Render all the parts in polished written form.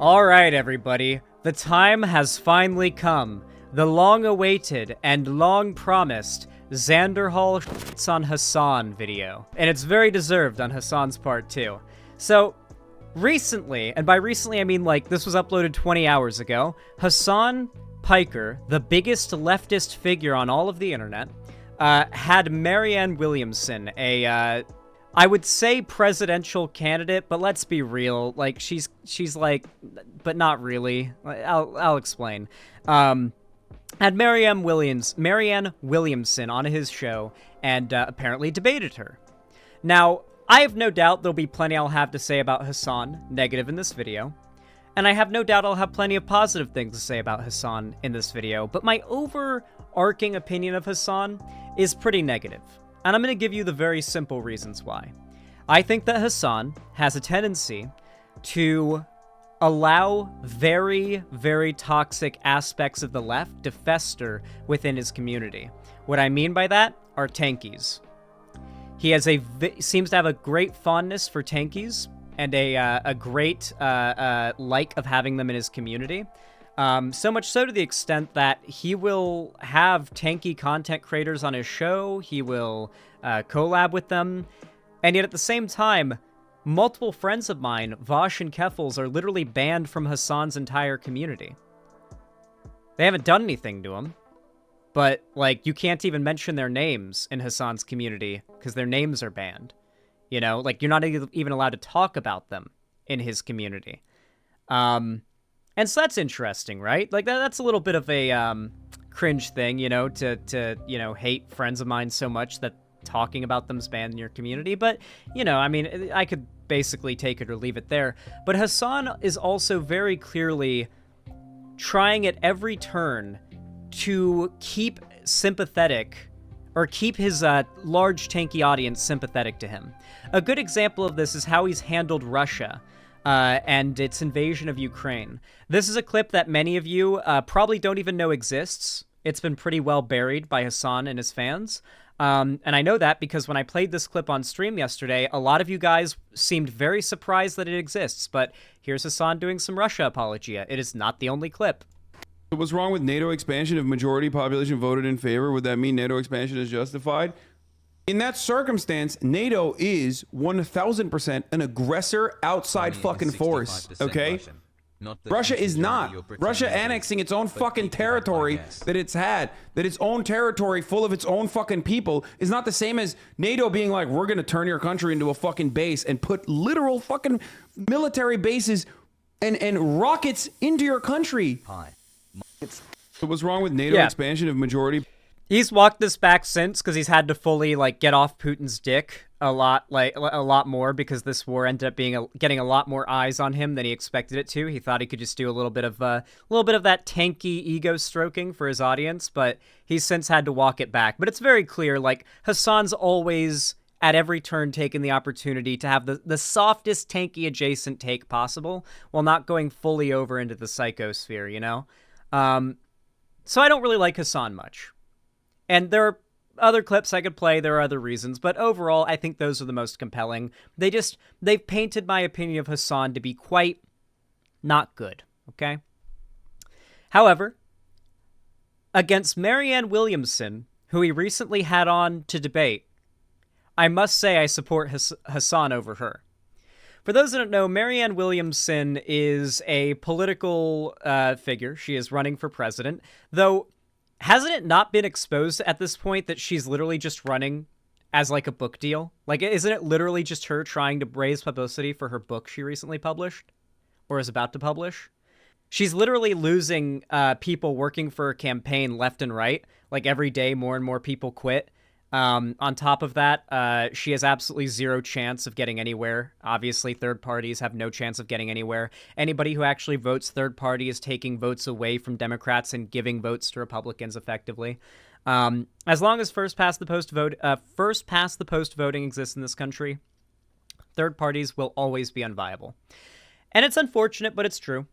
Alright everybody, the time has finally come. The long-awaited and long-promised Xander Hall shits on Hassan video. And it's very deserved on Hassan's part too. So, recently, and by recently I mean like this was uploaded 20 hours ago, Hassan Piker, the biggest leftist figure on all of the internet, had Marianne Williamson, I would say presidential candidate, but let's be real. Like she's like, but not really. I'll explain. Had Marianne Williamson on his show and apparently debated her. Now, I have no doubt there'll be plenty I'll have to say about Hassan, negative in this video. And I have no doubt I'll have plenty of positive things to say about Hassan in this video, but my overarching opinion of Hassan is pretty negative. And I'm going to give you the very simple reasons why. I think that Hassan has a tendency to allow very, very toxic aspects of the left to fester within his community. What I mean by that are tankies. He has seems to have a great fondness for tankies and a great like of having them in his community. So much so to the extent that he will have tanky content creators on his show, he will collab with them, and yet at the same time, multiple friends of mine, Vosh and Keffels, are literally banned from Hassan's entire community. They haven't done anything to him, but, like, you can't even mention their names in Hassan's community because their names are banned. You know, like, you're not even allowed to talk about them in his community. And so that's interesting, right? Like, that's a little bit of a cringe thing, you know, to hate friends of mine so much that talking about them's banned in your community. But, you know, I mean, I could basically take it or leave it there. But Hassan is also very clearly trying at every turn to keep sympathetic, or keep his large tanky audience sympathetic to him. A good example of this is how he's handled Russia and its invasion of Ukraine. This is a clip that many of you probably don't even know exists. It's been pretty well buried by Hassan and his fans. And I know that because when I played this clip on stream yesterday, a lot of you guys seemed very surprised that it exists. But here's Hassan doing some Russia apologia. It is not the only clip. What's wrong with NATO expansion? If majority population voted in favor, would that mean NATO expansion is justified? In that circumstance, NATO is 1000% an aggressor outside fucking force, okay? Russia is not. Russia annexing its own fucking territory that it's had, that its own territory full of its own fucking people is not the same as NATO being like, we're gonna turn your country into a fucking base and put literal fucking military bases and rockets into your country. So what's wrong with NATO expansion if majority? He's walked this back since because he's had to fully like get off Putin's dick a lot more because this war ended up getting a lot more eyes on him than he expected it to. He thought he could just do a little bit of that tanky ego stroking for his audience, but he's since had to walk it back. But it's very clear, like, Hassan's always at every turn taken the opportunity to have the softest tanky adjacent take possible while not going fully over into the psychosphere, you know? So I don't really like Hassan much. And there are other clips I could play, there are other reasons, but overall, I think those are the most compelling. They've painted my opinion of Hassan to be quite not good, okay? However, against Marianne Williamson, who he recently had on to debate, I must say I support Hassan over her. For those that don't know, Marianne Williamson is a political figure. She is running for president, though hasn't it not been exposed at this point that she's literally just running as like a book deal? Like, isn't it literally just her trying to raise publicity for her book she recently published or is about to publish? She's literally losing people working for her campaign left and right. Like, every day more and more people quit. On top of that, she has absolutely zero chance of getting anywhere. Obviously, third parties have no chance of getting anywhere. Anybody who actually votes third party is taking votes away from Democrats and giving votes to Republicans effectively. As long as first past the post voting exists in this country, third parties will always be unviable. And it's unfortunate, but it's true.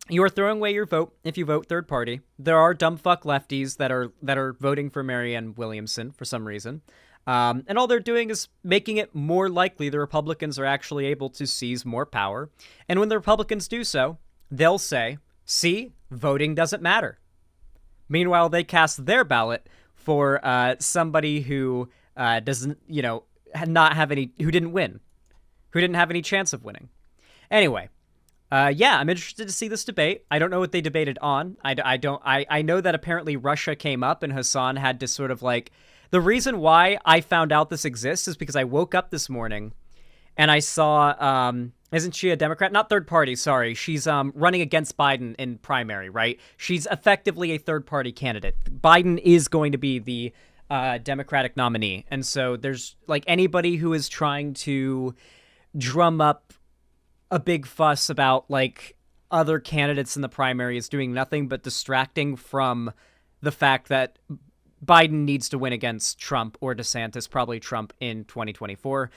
You are throwing away your vote if you vote third party. There are dumb fuck lefties that are voting for Marianne Williamson for some reason. And all they're doing is making it more likely the Republicans are actually able to seize more power. And when the Republicans do so, they'll say, see, voting doesn't matter. Meanwhile, they cast their ballot for somebody who doesn't, not have any, who didn't win, who didn't have any chance of winning. Anyway, yeah, I'm interested to see this debate. I don't know what they debated on. I know that apparently Russia came up and Hassan had to sort of like, the reason why I found out this exists is because I woke up this morning and I saw, isn't she a Democrat? Not third party, sorry. She's running against Biden in primary, right? She's effectively a third party candidate. Biden is going to be the Democratic nominee. And so there's like anybody who is trying to drum up a big fuss about like other candidates in the primary is doing nothing but distracting from the fact that Biden needs to win against Trump or DeSantis, probably Trump in 2024.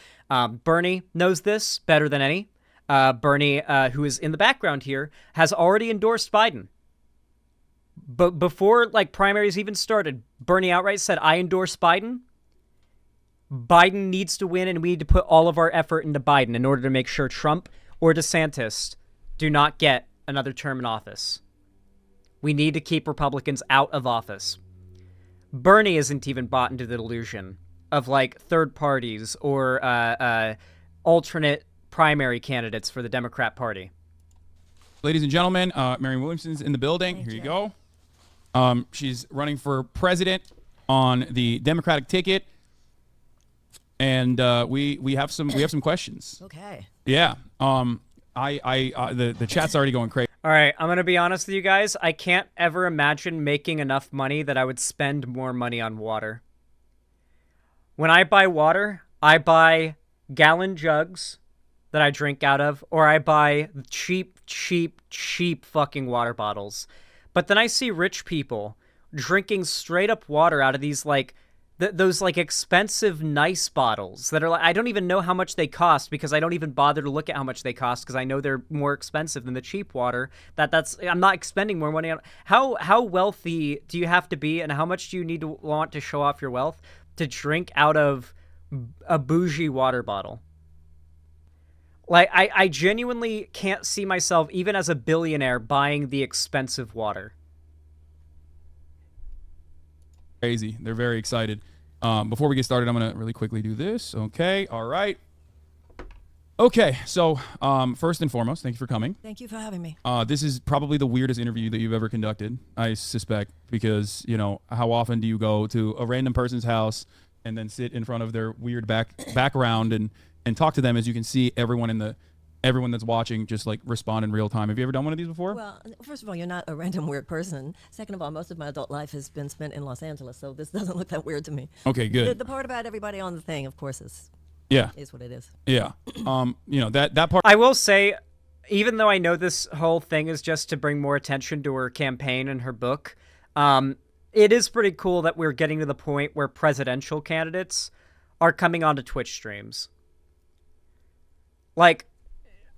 Bernie knows this better than any. Bernie, who is in the background here, has already endorsed Biden. But before like primaries even started, Bernie outright said, I endorse Biden. Biden needs to win, and we need to put all of our effort into Biden in order to make sure Trump or DeSantis do not get another term in office. We need to keep Republicans out of office. Bernie isn't even bought into the delusion of like third parties or alternate primary candidates for the Democrat Party. Ladies and gentlemen, Marianne Williamson's in the building. Here you go. She's running for president on the Democratic ticket, and we have some questions. Okay. Yeah. The chat's already going crazy. All right, I'm going to be honest with you guys. I can't ever imagine making enough money that I would spend more money on water. When I buy water, I buy gallon jugs that I drink out of, or I buy cheap fucking water bottles. But then I see rich people drinking straight up water out of these like those like expensive nice bottles that are like, I don't even know how much they cost because I don't even bother to look at how much they cost because I know they're more expensive than the cheap water. I'm not expending more money on. How wealthy do you have to be, and how much do you need to want to show off your wealth to drink out of a bougie water bottle? Like I genuinely can't see myself even as a billionaire buying the expensive water. Crazy. They're very excited. Before we get started, I'm going to really quickly do this. Okay. All right. Okay. So first and foremost, thank you for coming. Thank you for having me. This is probably the weirdest interview that you've ever conducted, I suspect, because, how often do you go to a random person's house and then sit in front of their weird background and talk to them? As you can see, everyone that's watching just like respond in real time. Have you ever done one of these before? Well, first of all, you're not a random weird person. Second of all, most of my adult life has been spent in Los Angeles, so this doesn't look that weird to me. Okay, good. The part about everybody on the thing, of course, is what it is. Yeah. That part. I will say, even though I know this whole thing is just to bring more attention to her campaign and her book, it is pretty cool that we're getting to the point where presidential candidates are coming onto Twitch streams. Like,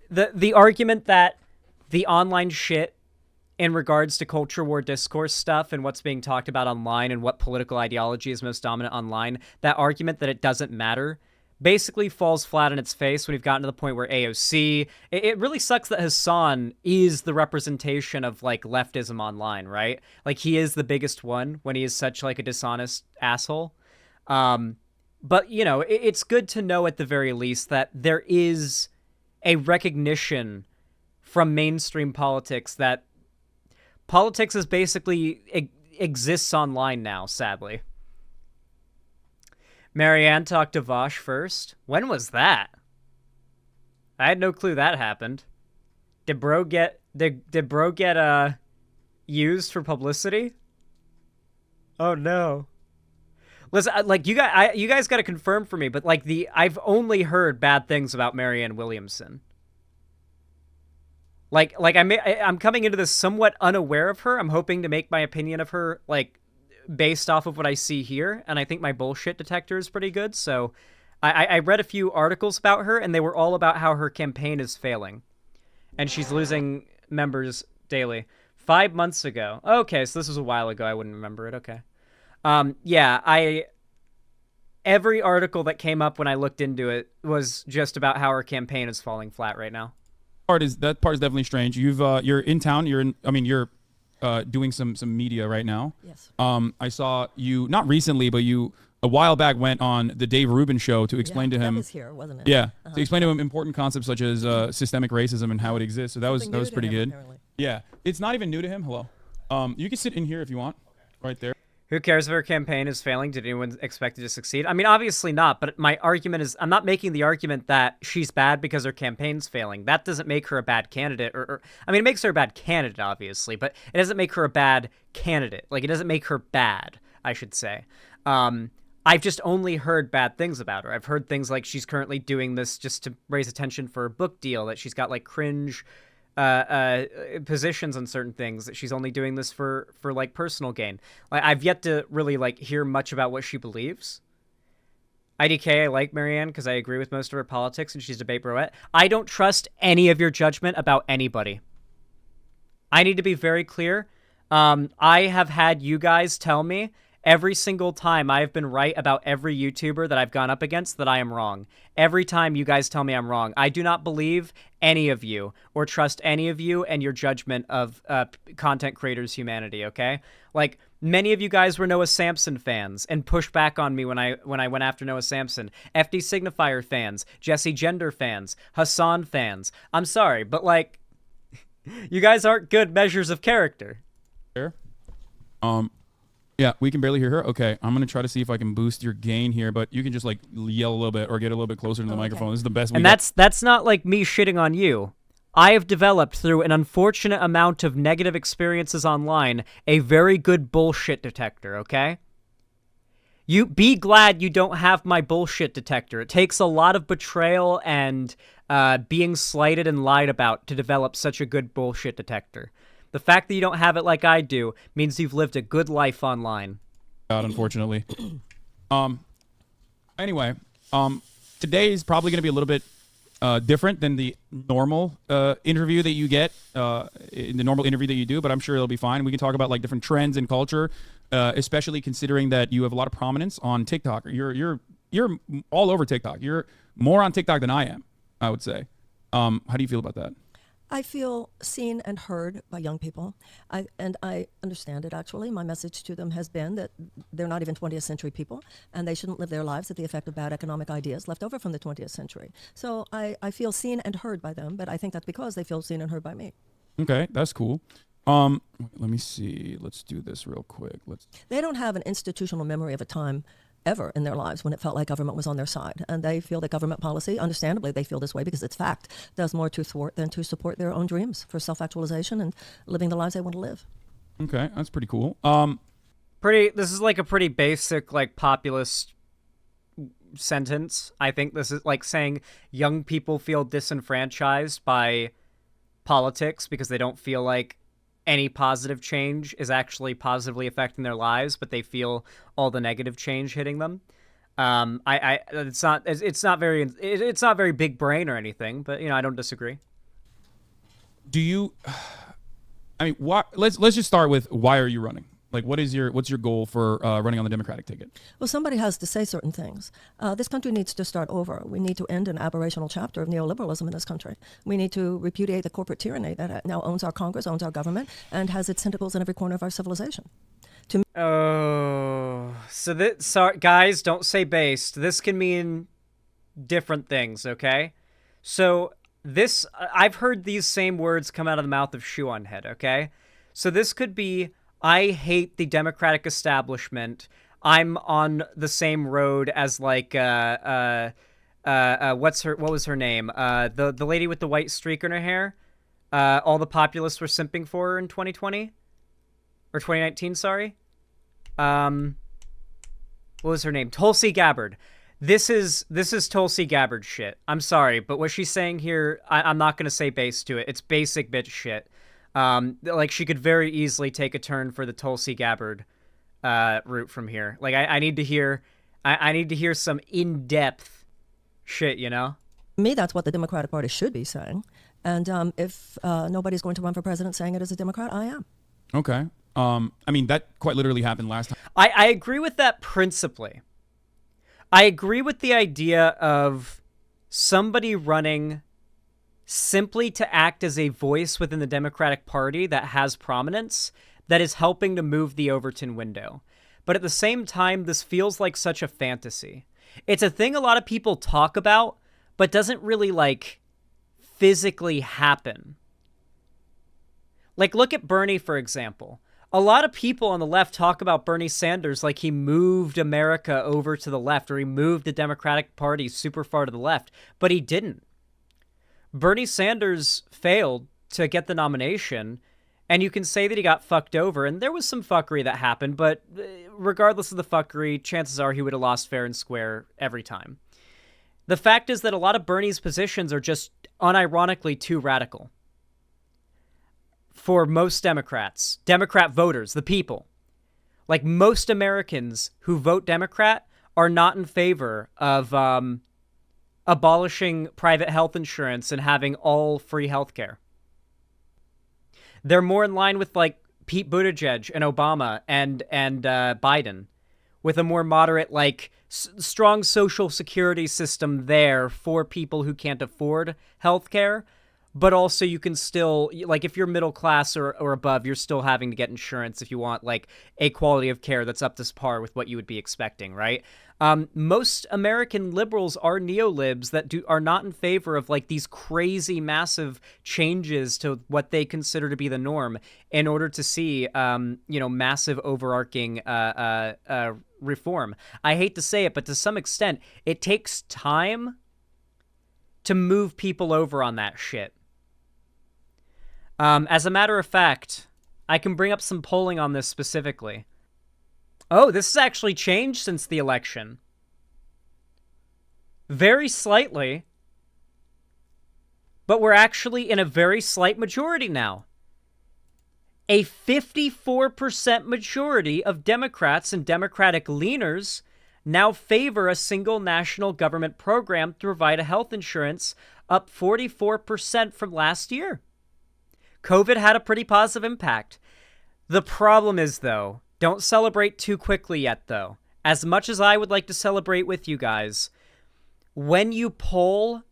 the argument that the online shit in regards to culture war discourse stuff and what's being talked about online and what political ideology is most dominant online, that argument that it doesn't matter basically falls flat on its face when we've gotten to the point where AOC... It really sucks that Hassan is the representation of, like, leftism online, right? Like, he is the biggest one when he is such, like, a dishonest asshole. But, it's good to know at the very least that there is a recognition from mainstream politics that politics is basically exists online now, sadly. Marianne talked to Vosh first. When was that? I had no clue that happened. Did bro get used for publicity? Oh no. Listen, like you guys got to confirm for me, but like I've only heard bad things about Marianne Williamson. Like I'm coming into this somewhat unaware of her. I'm hoping to make my opinion of her like based off of what I see here, and I think my bullshit detector is pretty good. So I read a few articles about her, and they were all about how her campaign is failing, and she's losing members daily. 5 months ago. Okay, so this was a while ago. I wouldn't remember it. Okay. Yeah, every article that came up when I looked into it was just about how her campaign is falling flat right now. That part is definitely strange. You're in town. You're doing some media right now. Yes. I saw you not recently, but you a while back went on the Dave Rubin show to explain to him. That was here, wasn't it? Yeah, to explain to him important concepts such as systemic racism and how it exists. So that was pretty good. Apparently. Yeah, it's not even new to him. Hello. You can sit in here if you want, right there. Who cares if her campaign is failing? Did anyone expect it to succeed? I mean, obviously not, but my argument is I'm not making the argument that she's bad because her campaign's failing. That doesn't make her a bad candidate. I mean, it makes her a bad candidate, obviously, but it doesn't make her a bad candidate. Like, it doesn't make her bad, I should say. I've just only heard bad things about her. I've heard things like she's currently doing this just to raise attention for a book deal, that she's got, like, cringe positions on certain things, that she's only doing this for like personal gain. Like, I've yet to really like hear much about what she believes. IDK, I like Marianne because I agree with most of her politics and she's a debate broette. I don't trust any of your judgment about anybody. I need to be very clear. I have had you guys tell me every single time I've been right about every YouTuber that I've gone up against that I am wrong. Every time you guys tell me I'm wrong. I do not believe any of you or trust any of you and your judgment of content creators' humanity, okay? Like, many of you guys were Noah Samson fans and pushed back on me when I went after Noah Samson. FD Signifier fans, Jesse Gender fans, Hassan fans. I'm sorry, but like, you guys aren't good measures of character. Yeah, we can barely hear her. Okay, I'm gonna try to see if I can boost your gain here, but you can just like yell a little bit or get a little bit closer to the microphone. This is the best. And that's not like me shitting on you. I have developed through an unfortunate amount of negative experiences online a very good bullshit detector. Okay. You be glad you don't have my bullshit detector. It takes a lot of betrayal and being slighted and lied about to develop such a good bullshit detector. The fact that you don't have it like I do means you've lived a good life online. God, unfortunately. Anyway, today is probably going to be a little bit different than the normal interview that you get, in the normal interview that you do, but I'm sure it'll be fine. We can talk about like different trends in culture, especially considering that you have a lot of prominence on TikTok. You're all over TikTok. You're more on TikTok than I am, I would say. How do you feel about that? I feel seen and heard by young people, and I understand it, actually. My message to them has been that they're not even 20th century people, and they shouldn't live their lives at the effect of bad economic ideas left over from the 20th century. So I feel seen and heard by them, but I think that's because they feel seen and heard by me. Okay, that's cool. Let me see. Let's do this real quick. They don't have an institutional memory of a time ever in their lives when it felt like government was on their side. And they feel that government policy, understandably, they feel this way because it's fact, does more to thwart than to support their own dreams for self-actualization and living the lives they want to live. Okay, that's pretty cool. This is like a pretty basic, like, populist sentence. I think this is like saying young people feel disenfranchised by politics because they don't feel like any positive change is actually positively affecting their lives, but they feel all the negative change hitting them. It's not very big brain or anything, but I don't disagree. Do you? I mean, let's just start with why are you running? Like, what's your goal for running on the Democratic ticket? Well, somebody has to say certain things. This country needs to start over. We need to end an aberrational chapter of neoliberalism in this country. We need to repudiate the corporate tyranny that now owns our Congress, owns our government, and has its tentacles in every corner of our civilization. Sorry, guys, don't say based. This can mean different things, okay? So I've heard these same words come out of the mouth of Shoe on Head, okay? So this could be, I hate the Democratic establishment. I'm on the same road as like what was her name? The lady with the white streak in her hair. All the populists were simping for her in 2020 or 2019. Sorry. What was her name? Tulsi Gabbard. This is Tulsi Gabbard shit. I'm sorry, but what she's saying here, I'm not gonna say base to it. It's basic bitch shit. Like, she could very easily take a turn for the Tulsi Gabbard route from here. Like, I need to hear some in-depth shit, To me, that's what the Democratic Party should be saying. And if nobody's going to run for president saying it as a Democrat, I am. Okay. I mean, that quite literally happened last time. I agree with that principally. I agree with the idea of somebody running simply to act as a voice within the Democratic Party that has prominence that is helping to move the Overton window. But at the same time, this feels like such a fantasy. It's a thing a lot of people talk about, but doesn't really, like, physically happen. Like, look at Bernie, for example. A lot of people on the left talk about Bernie Sanders like he moved America over to the left, or he moved the Democratic Party super far to the left, but he didn't. Bernie Sanders failed to get the nomination, and you can say that he got fucked over, and there was some fuckery that happened, but regardless of the fuckery, chances are he would have lost fair and square every time. The fact is that a lot of Bernie's positions are just unironically too radical. For most Democrats, Democrat voters, the people. Like, most Americans who vote Democrat are not in favor of abolishing private health insurance and having all free healthcare. They're more in line with, like, Pete Buttigieg and Obama and Biden, with a more moderate, like, strong social security system there for people who can't afford healthcare. But also you can still, like, if you're middle class or above, you're still having to get insurance if you want, like, a quality of care that's up to par with what you would be expecting, right? Most American liberals are neolibs that are not in favor of, like, these crazy massive changes to what they consider to be the norm in order to see, massive overarching reform. I hate to say it, but to some extent, it takes time to move people over on that shit. As a matter of fact, I can bring up some polling on this specifically. Oh, this has actually changed since the election. Very slightly. But we're actually in a very slight majority now. A 54% majority of Democrats and Democratic leaners now favor a single national government program to provide a health insurance, up 44% from last year. COVID had a pretty positive impact. The problem is, though, don't celebrate too quickly yet, though. As much as I would like to celebrate with you guys, when you poll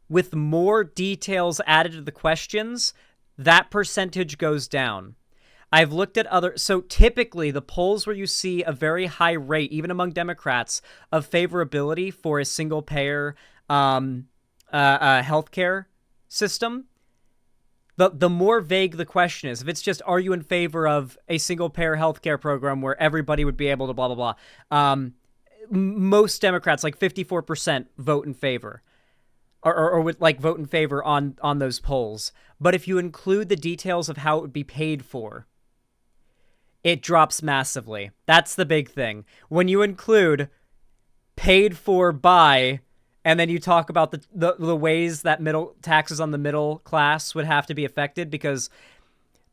with more details added to the questions, that percentage goes down. I've looked at so typically the polls where you see a very high rate, even among Democrats, of favorability for a single payer healthcare system, the more vague the question is. If it's just, are you in favor of a single payer healthcare program where everybody would be able to blah, blah, blah, most Democrats, like 54%, vote in favor. Or would, like, vote in favor on those polls. But if you include the details of how it would be paid for, it drops massively. That's the big thing. When you include paid for by, and then you talk about the ways that taxes on the middle class would have to be affected, because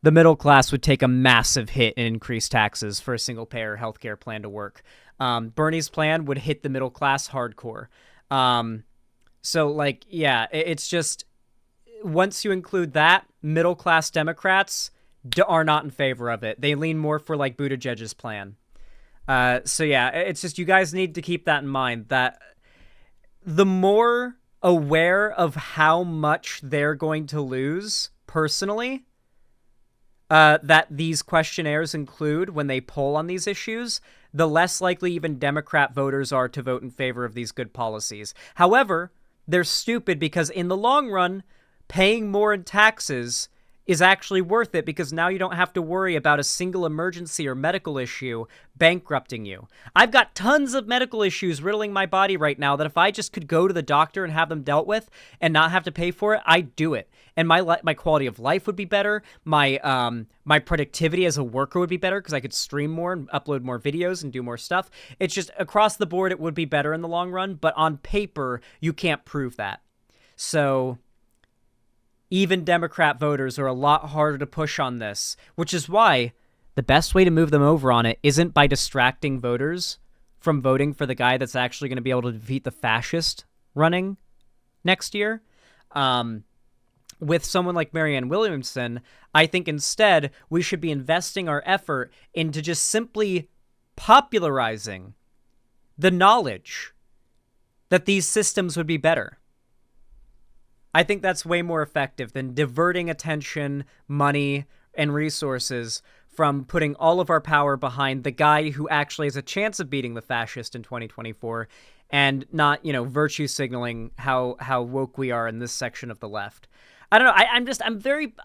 the middle class would take a massive hit in increased taxes for a single payer healthcare plan to work. Bernie's plan would hit the middle class hardcore. So, like, yeah, it's just, once you include that, middle class Democrats are not in favor of it. They lean more for, like, Buttigieg's plan. So yeah, it's just, you guys need to keep that in mind, that the more aware of how much they're going to lose personally that these questionnaires include when they poll on these issues, the less likely even Democrat voters are to vote in favor of these good policies. However, they're stupid, because in the long run, paying more in taxes is actually worth it, because now you don't have to worry about a single emergency or medical issue bankrupting you. I've got tons of medical issues riddling my body right now that if I just could go to the doctor and have them dealt with and not have to pay for it, I'd do it. And my quality of life would be better. My productivity as a worker would be better, because I could stream more and upload more videos and do more stuff. It's just, across the board, it would be better in the long run, but on paper, you can't prove that. So even Democrat voters are a lot harder to push on this, which is why the best way to move them over on it isn't by distracting voters from voting for the guy that's actually going to be able to defeat the fascist running next year. With someone like Marianne Williamson, I think instead we should be investing our effort into just simply popularizing the knowledge that these systems would be better. I think that's way more effective than diverting attention, money, and resources from putting all of our power behind the guy who actually has a chance of beating the fascist in 2024 and not, virtue signaling how woke we are in this section of the left. I don't know.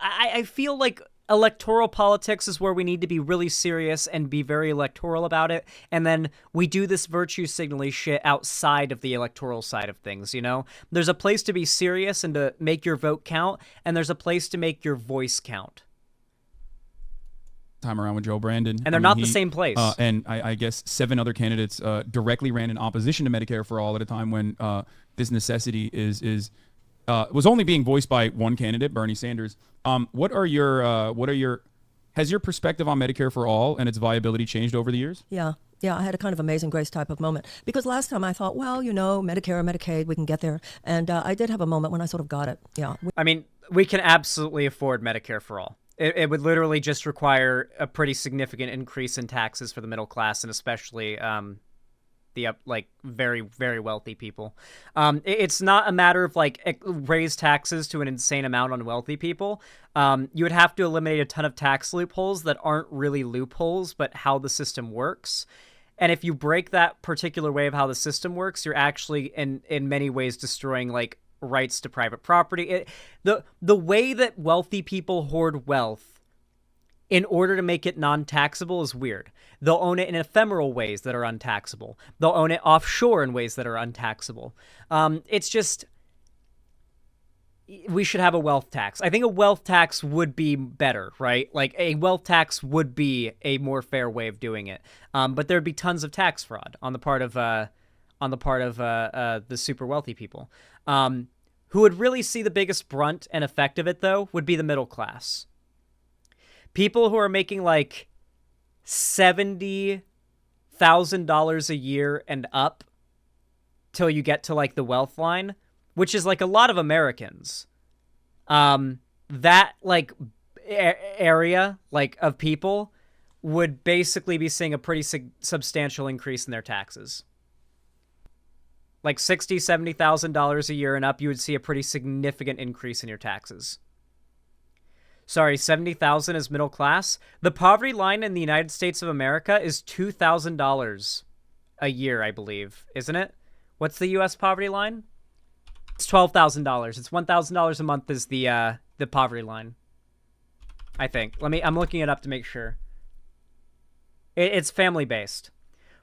I feel like electoral politics is where we need to be really serious and be very electoral about it. And then we do this virtue signaling shit outside of the electoral side of things, There's a place to be serious and to make your vote count, and there's a place to make your voice count. Time around with Joe Brandon. And they're not the same place. And I guess 7 other candidates directly ran in opposition to Medicare for All at a time when this necessity was only being voiced by one candidate, Bernie Sanders. Has your perspective on Medicare for All and its viability changed over the years? Yeah, I had a kind of amazing grace type of moment. Because last time I thought, well, Medicare, Medicaid, we can get there. And I did have a moment when I sort of got it. Yeah. I mean, we can absolutely afford Medicare for All. It would literally just require a pretty significant increase in taxes for the middle class, and especially the very, very wealthy people. It's not a matter of raise taxes to an insane amount on wealthy people. You would have to eliminate a ton of tax loopholes that aren't really loopholes, but how the system works. And if you break that particular way of how the system works, you're actually in many ways destroying rights to private property. The way that wealthy people hoard wealth in order to make it non-taxable is weird. They'll own it in ephemeral ways that are untaxable. They'll own it offshore in ways that are untaxable. It's just, we should have a wealth tax. I think a wealth tax would be better, right? A wealth tax would be a more fair way of doing it. But there'd be tons of tax fraud on the part of the super wealthy people. Who would really see the biggest brunt and effect of it, though, would be the middle class. People who are making $70,000 a year and up till you get to the wealth line, which is a lot of Americans. That area of people would basically be seeing a pretty substantial increase in their taxes. $60,000, $70,000 a year and up, you would see a pretty significant increase in your taxes. Sorry, 70,000 is middle class. The poverty line in the United States of America is $2,000 a year, I believe, isn't it? What's the U.S. poverty line? It's $12,000. It's $1,000 a month is the poverty line, I think. I'm looking it up to make sure. It's family based.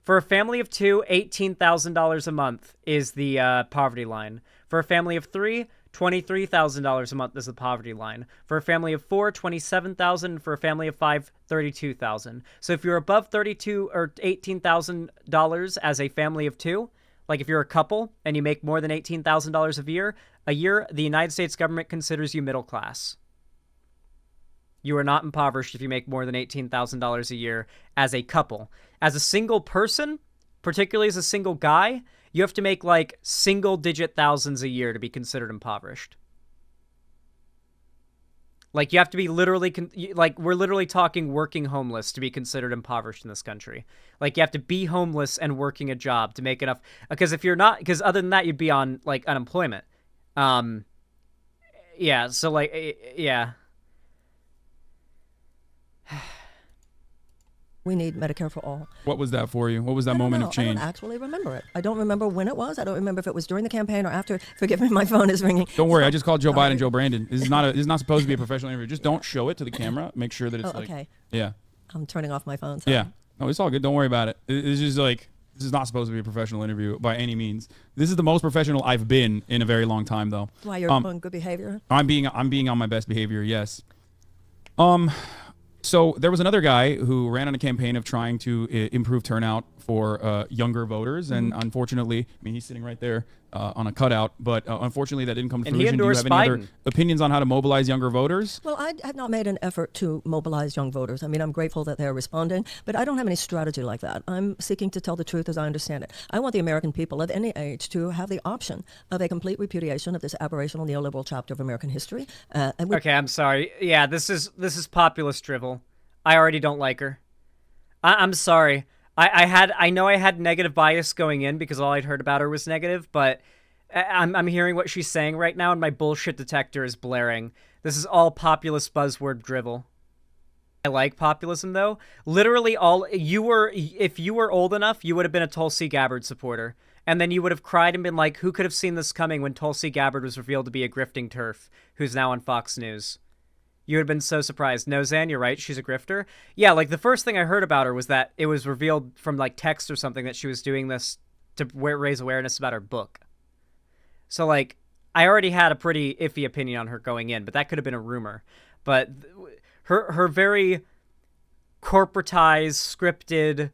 For a family of 2, $18,000 a month is the poverty line. For a family of 3, $23,000 a month is the poverty line. For a family of 4, $27,000. For a family of 5, $32,000. So if you're above $32 or $18,000 as a family of 2, if you're a couple and you make more than $18,000 a year, the United States government considers you middle class. You are not impoverished if you make more than $18,000 a year as a couple. As a single person, particularly as a single guy, you have to make single-digit thousands a year to be considered impoverished. You have to be literally, we're literally talking working homeless to be considered impoverished in this country. You have to be homeless and working a job to make enough. Because if you're not, because other than that, you'd be on, unemployment. Yeah, so, yeah. We need Medicare for all. What was that for you? What was that moment of change? I don't actually remember it. I don't remember when it was. I don't remember if it was during the campaign or after. Forgive me, my phone is ringing. Don't worry, I just called Joe Biden Joe Brandon. This is not supposed to be a professional interview. Just don't show it to the camera. Make sure that it's okay. Yeah. I'm turning off my phone. So. Yeah. No, it's all good. Don't worry about it. It's just this is not supposed to be a professional interview by any means. This is the most professional I've been in a very long time, though. Why you're on good behavior? I'm being on my best behavior. Yes. So there was another guy who ran on a campaign of trying to improve turnout for younger voters, and unfortunately, he's sitting right there on a cutout, but unfortunately that didn't come to fruition. Do you have any other opinions on how to mobilize younger voters? Well, I have not made an effort to mobilize young voters. I'm grateful that they're responding, but I don't have any strategy like that. I'm seeking to tell the truth as I understand it. I want the American people of any age to have the option of a complete repudiation of this aberrational neoliberal chapter of American history. Okay, I'm sorry. Yeah, this is populist drivel. I already don't like her. I'm sorry. I know I had negative bias going in because all I'd heard about her was negative, but I'm hearing what she's saying right now, and my bullshit detector is blaring. This is all populist buzzword drivel. I like populism, though. Literally if you were old enough, you would have been a Tulsi Gabbard supporter. And then you would have cried and been like, who could have seen this coming when Tulsi Gabbard was revealed to be a grifting TERF, who's now on Fox News? You would have been so surprised. No, Zan, you're right. She's a grifter. Yeah, like, the first thing I heard about her was that it was revealed from, like, text or something that she was doing this to raise awareness about her book. So, like, I already had a pretty iffy opinion on her going in, but that could have been a rumor. But her very corporatized, scripted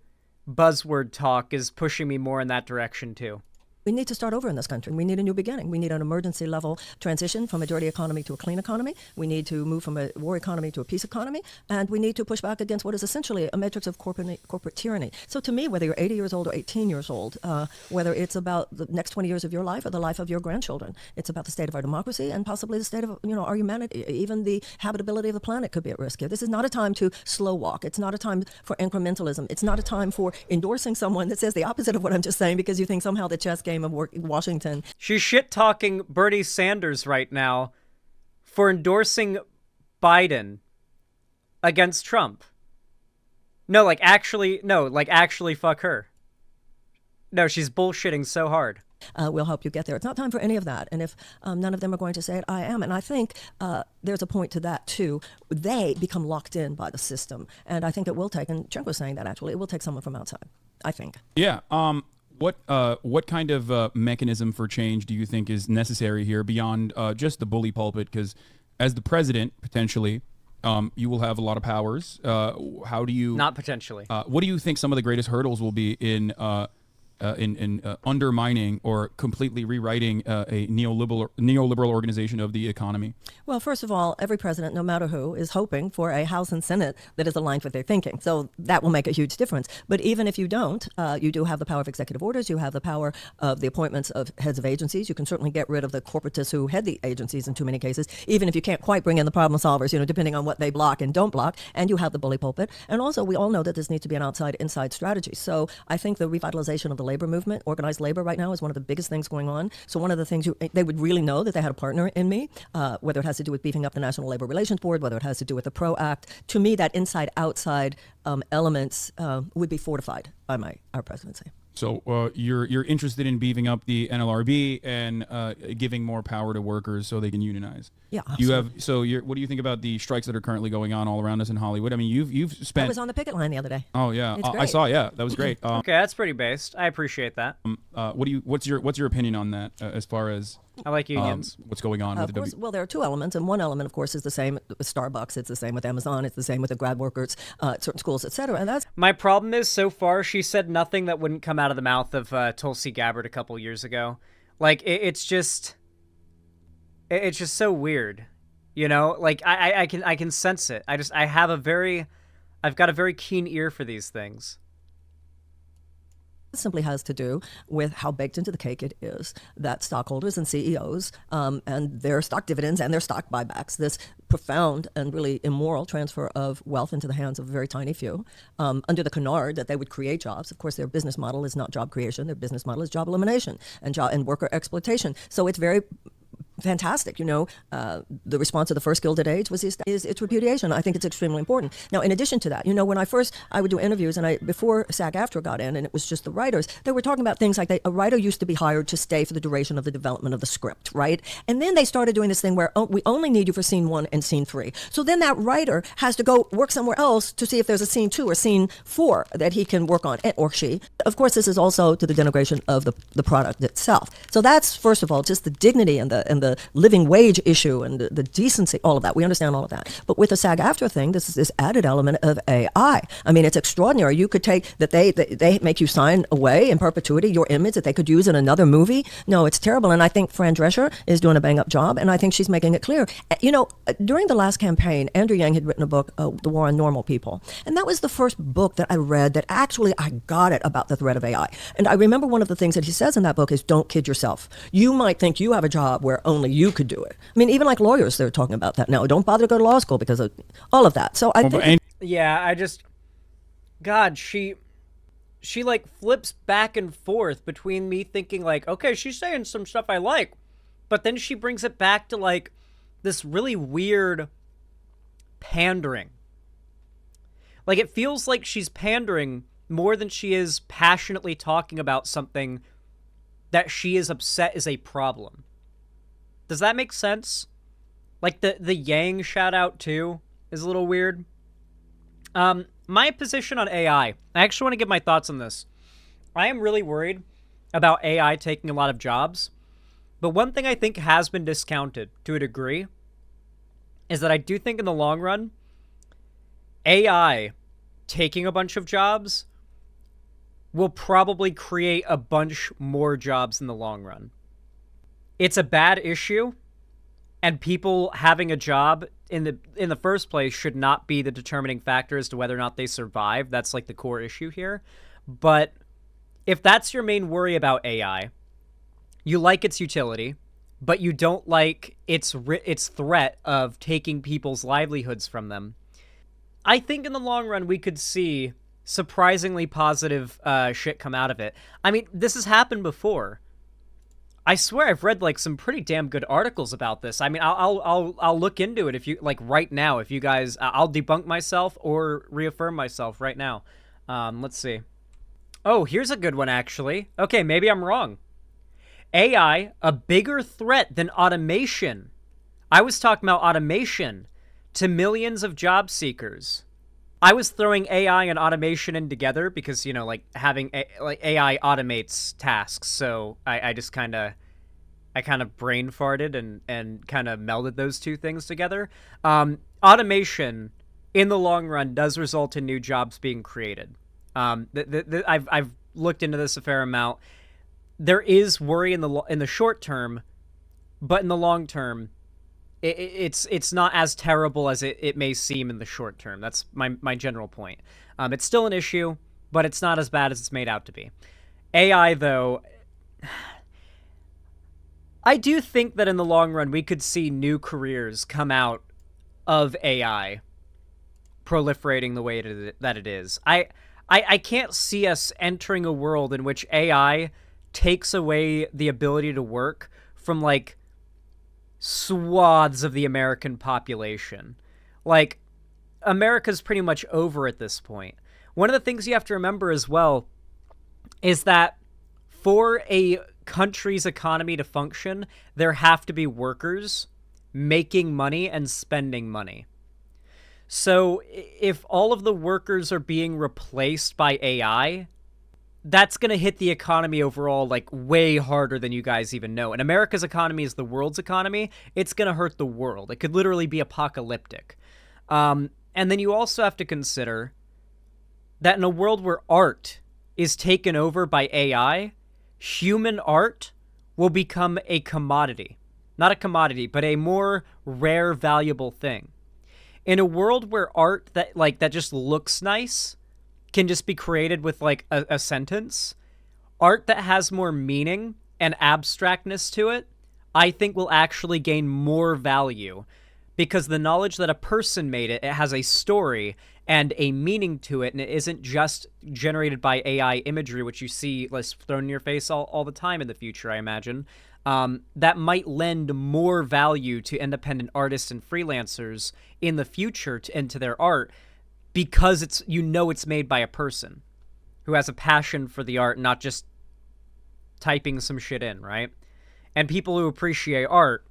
buzzword talk is pushing me more in that direction, too. We need to start over in this country. We need a new beginning. We need an emergency level transition from a dirty economy to a clean economy. We need to move from a war economy to a peace economy. And we need to push back against what is essentially a matrix of corporate tyranny. So to me, whether you're 80 years old or 18 years old, whether it's about the next 20 years of your life or the life of your grandchildren, it's about the state of our democracy and possibly the state of our humanity. Even the habitability of the planet could be at risk here. This is not a time to slow walk. It's not a time for incrementalism. It's not a time for endorsing someone that says the opposite of what I'm just saying because you think somehow the chess game of Washington. She's shit-talking Bernie Sanders right now for endorsing Biden against Trump. No, actually fuck her. No, she's bullshitting so hard. We'll help you get there. It's not time for any of that. And if none of them are going to say it, I am. And I think there's a point to that, too. They become locked in by the system. And I think it will take, and Cenk was saying that actually, it will take someone from outside, I think. Yeah. What kind of mechanism for change do you think is necessary here beyond just the bully pulpit? Because as the president, potentially, you will have a lot of powers. How do you... Not potentially. What do you think some of the greatest hurdles will be in undermining or completely rewriting a neoliberal organization of the economy? Well, first of all, every president, no matter who, is hoping for a House and Senate that is aligned with their thinking. So that will make a huge difference. But even if you don't, you do have the power of executive orders. You have the power of the appointments of heads of agencies. You can certainly get rid of the corporatists who head the agencies in too many cases, even if you can't quite bring in the problem solvers, depending on what they block and don't block. And you have the bully pulpit. And also, we all know that this needs to be an outside-inside strategy. So I think the revitalization of the labor movement, organized labor right now, is one of the biggest things going on. So one of the things they would really know that they had a partner in me, whether it has to do with beefing up the National Labor Relations Board, whether it has to do with the PRO Act. To me, that inside-outside elements would be fortified by our presidency. So you're interested in beefing up the NLRB and giving more power to workers so they can unionize. Yeah, absolutely. What do you think about the strikes that are currently going on all around us in Hollywood? I mean, you've spent... I was on the picket line the other day. Oh yeah, It's I great. saw. Yeah, that was great. Okay, that's pretty based. I appreciate that. What's your opinion on that as far as I like unions. what's going on with Of the course, well, there are two elements, and one element, of course, is the same with Starbucks. It's the same with Amazon. It's the same with the grad workers at certain schools, et cetera. And that's My problem is, so far, she said nothing that wouldn't come out of the mouth of Tulsi Gabbard a couple years ago. Like, it's just so weird, Like, I can sense it. I've got a very keen ear for these things. simply has to do with how baked into the cake it is that stockholders and CEOs and their stock dividends and their stock buybacks, this profound and really immoral transfer of wealth into the hands of a very tiny few, under the canard that they would create jobs. Of course, their business model is not job creation. Their business model is job elimination and worker exploitation. So it's very fantastic. The response of the first Gilded Age was its repudiation. I think it's extremely important. Now, in addition to that, when I would do interviews, and before SAG-AFTRA got in, and it was just the writers, they were talking about things like a writer used to be hired to stay for the duration of the development of the script, right? And then they started doing this thing where we only need you for scene 1 and scene 3. So then that writer has to go work somewhere else to see if there's a scene 2 or scene 4 that he can work on, or she. Of course, this is also to the denigration of the product itself. So that's, first of all, just the dignity and the living wage issue and the decency, all of that. We understand all of that. But with the SAG-AFTRA thing, this is this added element of AI. I mean, it's extraordinary. You could take that they make you sign away in perpetuity your image that they could use in another movie. No, it's terrible. And I think Fran Drescher is doing a bang-up job, and I think she's making it clear. During the last campaign, Andrew Yang had written a book, The War on Normal People. And that was the first book that I read that actually I got it about the threat of AI. And I remember one of the things that he says in that book is, don't kid yourself. You might think you have a job where only you could do it. I mean, even like lawyers, they're talking about that now. Don't bother to go to law school because of all of that. So I think... she like flips back and forth between me thinking like, okay, she's saying some stuff I like, but then she brings it back to like this really weird pandering. Like, it feels like she's pandering more than she is passionately talking about something that she is upset is a problem. Does that make sense? Like, the Yang shout out too is a little weird. My position on AI, I actually want to give my thoughts on this. I am really worried about AI taking a lot of jobs, but one thing I think has been discounted to a degree is that I do think in the long run, AI taking a bunch of jobs will probably create a bunch more jobs in the long run. It's a bad issue, and people having a job in the first place should not be the determining factor as to whether or not they survive. That's like the core issue here. But if that's your main worry about AI, you like its utility, but you don't like its threat of taking people's livelihoods from them, I think in the long run we could see surprisingly positive shit come out of it. I mean, this has happened before. I swear I've read like some pretty damn good articles about this. I mean, I'll look into it if you like right now. If you guys, I'll debunk myself or reaffirm myself right now. Let's see. Oh, here's a good one actually. Okay, maybe I'm wrong. AI, a bigger threat than automation. I was talking about automation to millions of job seekers. I was throwing AI and automation in together because, you know, like having like AI automates tasks. So I just kind of brain farted and kind of melded those two things together. Automation in the long run does result in new jobs being created. I've looked into this a fair amount. There is worry in the short term, but in the long term, it's not as terrible as it may seem in the short term. That's my general point. It's still an issue, but it's not as bad as it's made out to be. AI, though, I do think that in the long run we could see new careers come out of AI proliferating the way that it is. I can't see us entering a world in which AI takes away the ability to work from, like, swaths of the American population. Like, America's pretty much over at this point. One of the things you have to remember as well is that for a country's economy to function, there have to be workers making money and spending money. So if all of the workers are being replaced by AI, that's going to hit the economy overall like way harder than you guys even know. And America's economy is the world's economy. It's going to hurt the world. It could literally be apocalyptic. And then you also have to consider that in a world where art is taken over by AI, human art will become a commodity. Not a commodity, but a more rare, valuable thing. In a world where art that just looks nice can just be created with like a sentence, art that has more meaning and abstractness to it, I think will actually gain more value because the knowledge that a person made it has a story and a meaning to it, and it isn't just generated by AI imagery, which you see thrown in your face all the time in the future, I imagine. That might lend more value to independent artists and freelancers in the future into their art because it's made by a person who has a passion for the art, not just typing some shit in, right? And people who appreciate art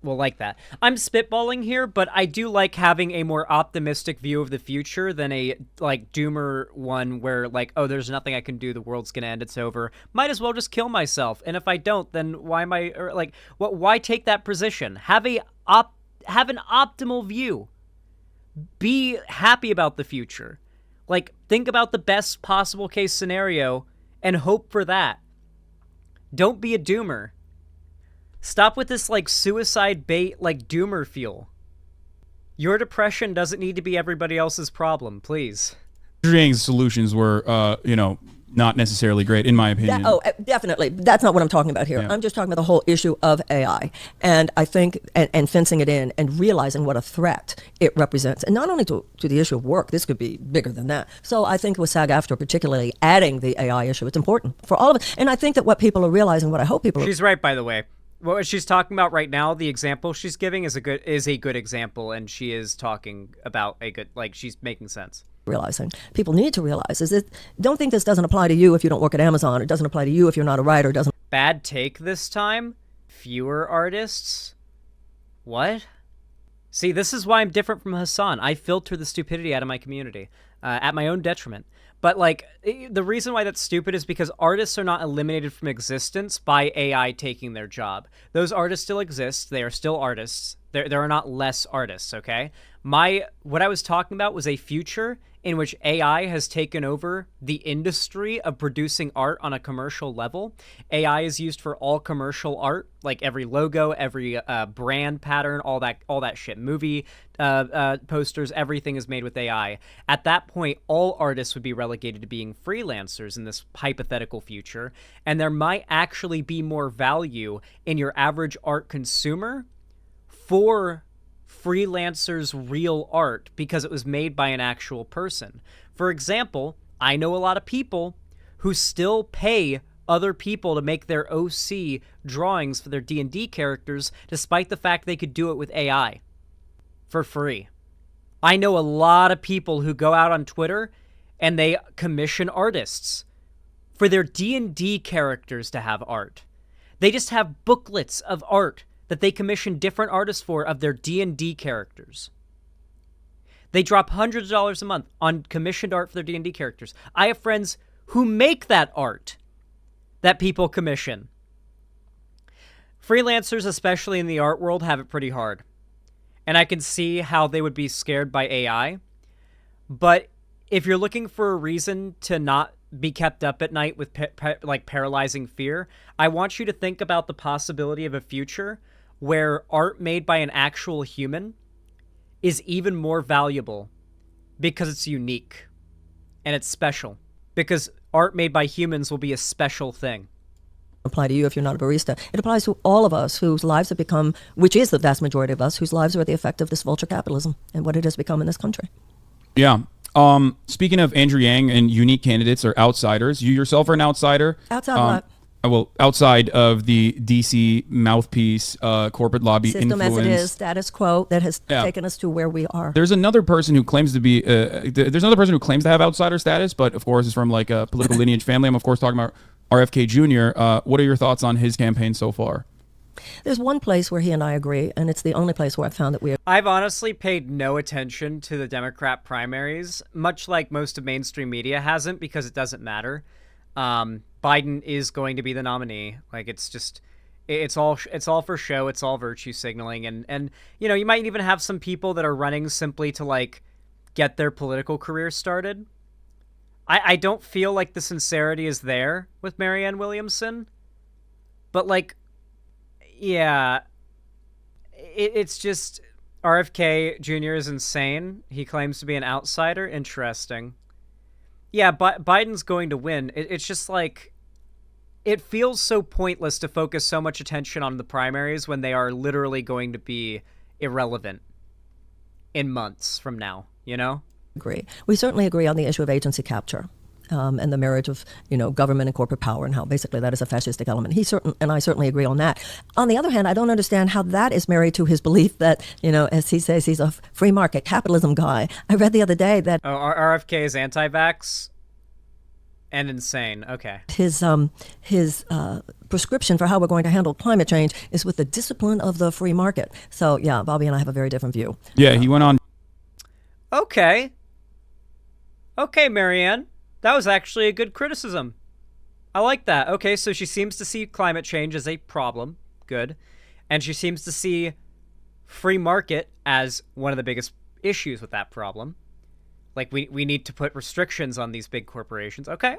will like that. I'm spitballing here, but I do like having a more optimistic view of the future than a like doomer one where like, oh, there's nothing I can do, the world's gonna end, it's over. Might as well just kill myself. And if I don't, then why am I why take that position? Have an optimal view. Be happy about the future. Like, think about the best possible case scenario and hope for that. Don't be a doomer. Stop with this, like, suicide bait, like, doomer feel. Your depression doesn't need to be everybody else's problem, please. Yang's solutions were, not necessarily great, in my opinion. Definitely. That's not what I'm talking about here. Yeah. I'm just talking about the whole issue of AI. And I think, and fencing it in and realizing what a threat it represents. And not only to the issue of work, this could be bigger than that. So I think with SAG-AFTRA particularly adding the AI issue, it's important for all of it. And I think that what people are realizing, what I hope people are... She's right, by the way. What she's talking about right now, the example she's giving is a good example, and she is talking about a good, like, she's making sense. Realizing people need to realize is that don't think this doesn't apply to you if you don't work at Amazon. It doesn't apply to you if you're not a writer. It doesn't. Bad take this time. Fewer artists. What? See, this is why I'm different from Hassan. I filter the stupidity out of my community at my own detriment. But like the reason why that's stupid is because artists are not eliminated from existence by AI taking their job. Those artists still exist. They are still artists. There are not less artists, okay? What I was talking about was a future in which AI has taken over the industry of producing art on a commercial level. AI is used for all commercial art, like every logo, every brand pattern, all that shit. Movie posters, everything is made with AI. At that point, all artists would be relegated to being freelancers in this hypothetical future, and there might actually be more value in your average art consumer for freelancers' real art because it was made by an actual person. For example, I know a lot of people who still pay other people to make their OC drawings for their D&D characters despite the fact they could do it with AI for free. I know a lot of people who go out on Twitter and they commission artists for their D&D characters to have art. They just have booklets of art that they commission different artists for of their D&D characters. They drop hundreds of dollars a month on commissioned art for their D&D characters. I have friends who make that art that people commission. Freelancers, especially in the art world, have it pretty hard. And I can see how they would be scared by AI. But if you're looking for a reason to not be kept up at night with like paralyzing fear, I want you to think about the possibility of a future where art made by an actual human is even more valuable because it's unique and it's special. Because art made by humans will be a special thing. Apply to you if you're not a barista. It applies to all of us whose lives have become, which is the vast majority of us, whose lives are the effect of this vulture capitalism and what it has become in this country. Yeah. Speaking of Andrew Yang and unique candidates or outsiders, you yourself are an outsider. Outside what? Well, outside of the DC mouthpiece, corporate lobby System influence. as it is, status quo that has taken us to where we are. There's another person who claims to be, there's another person who claims to have outsider status, but of course is from like a political lineage family. I'm of course talking about RFK Jr. What are your thoughts on his campaign so far? There's one place where he and I agree, and it's the only place where I've found that we are. I've honestly paid no attention to the Democrat primaries, much like most of mainstream media hasn't, because it doesn't matter. Biden is going to be the nominee. Like, it's just, it's all for show. It's all virtue signaling. And, you know, you might even have some people that are running simply to like get their political career started. I don't feel like the sincerity is there with Marianne Williamson, but like, yeah, it's just RFK Jr. is insane. He claims to be an outsider. Interesting. Yeah, Biden's going to win. It's just like, it feels so pointless to focus so much attention on the primaries when they are literally going to be irrelevant in months from now, you know? Agree. We certainly agree on the issue of agency capture. And the marriage of, you know, government and corporate power and how basically that is a fascistic element. I certainly agree on that. On the other hand, I don't understand how that is married to his belief that, you know, as he says, he's a free market capitalism guy. I read the other day that RFK is anti-vax and insane. Okay. His prescription for how we're going to handle climate change is with the discipline of the free market. So yeah, Bobby and I have a very different view. Yeah, he went on. Okay, Marianne. That was actually a good criticism. I like that. Okay, so she seems to see climate change as a problem. Good. And she seems to see free market as one of the biggest issues with that problem. Like, we need to put restrictions on these big corporations. Okay.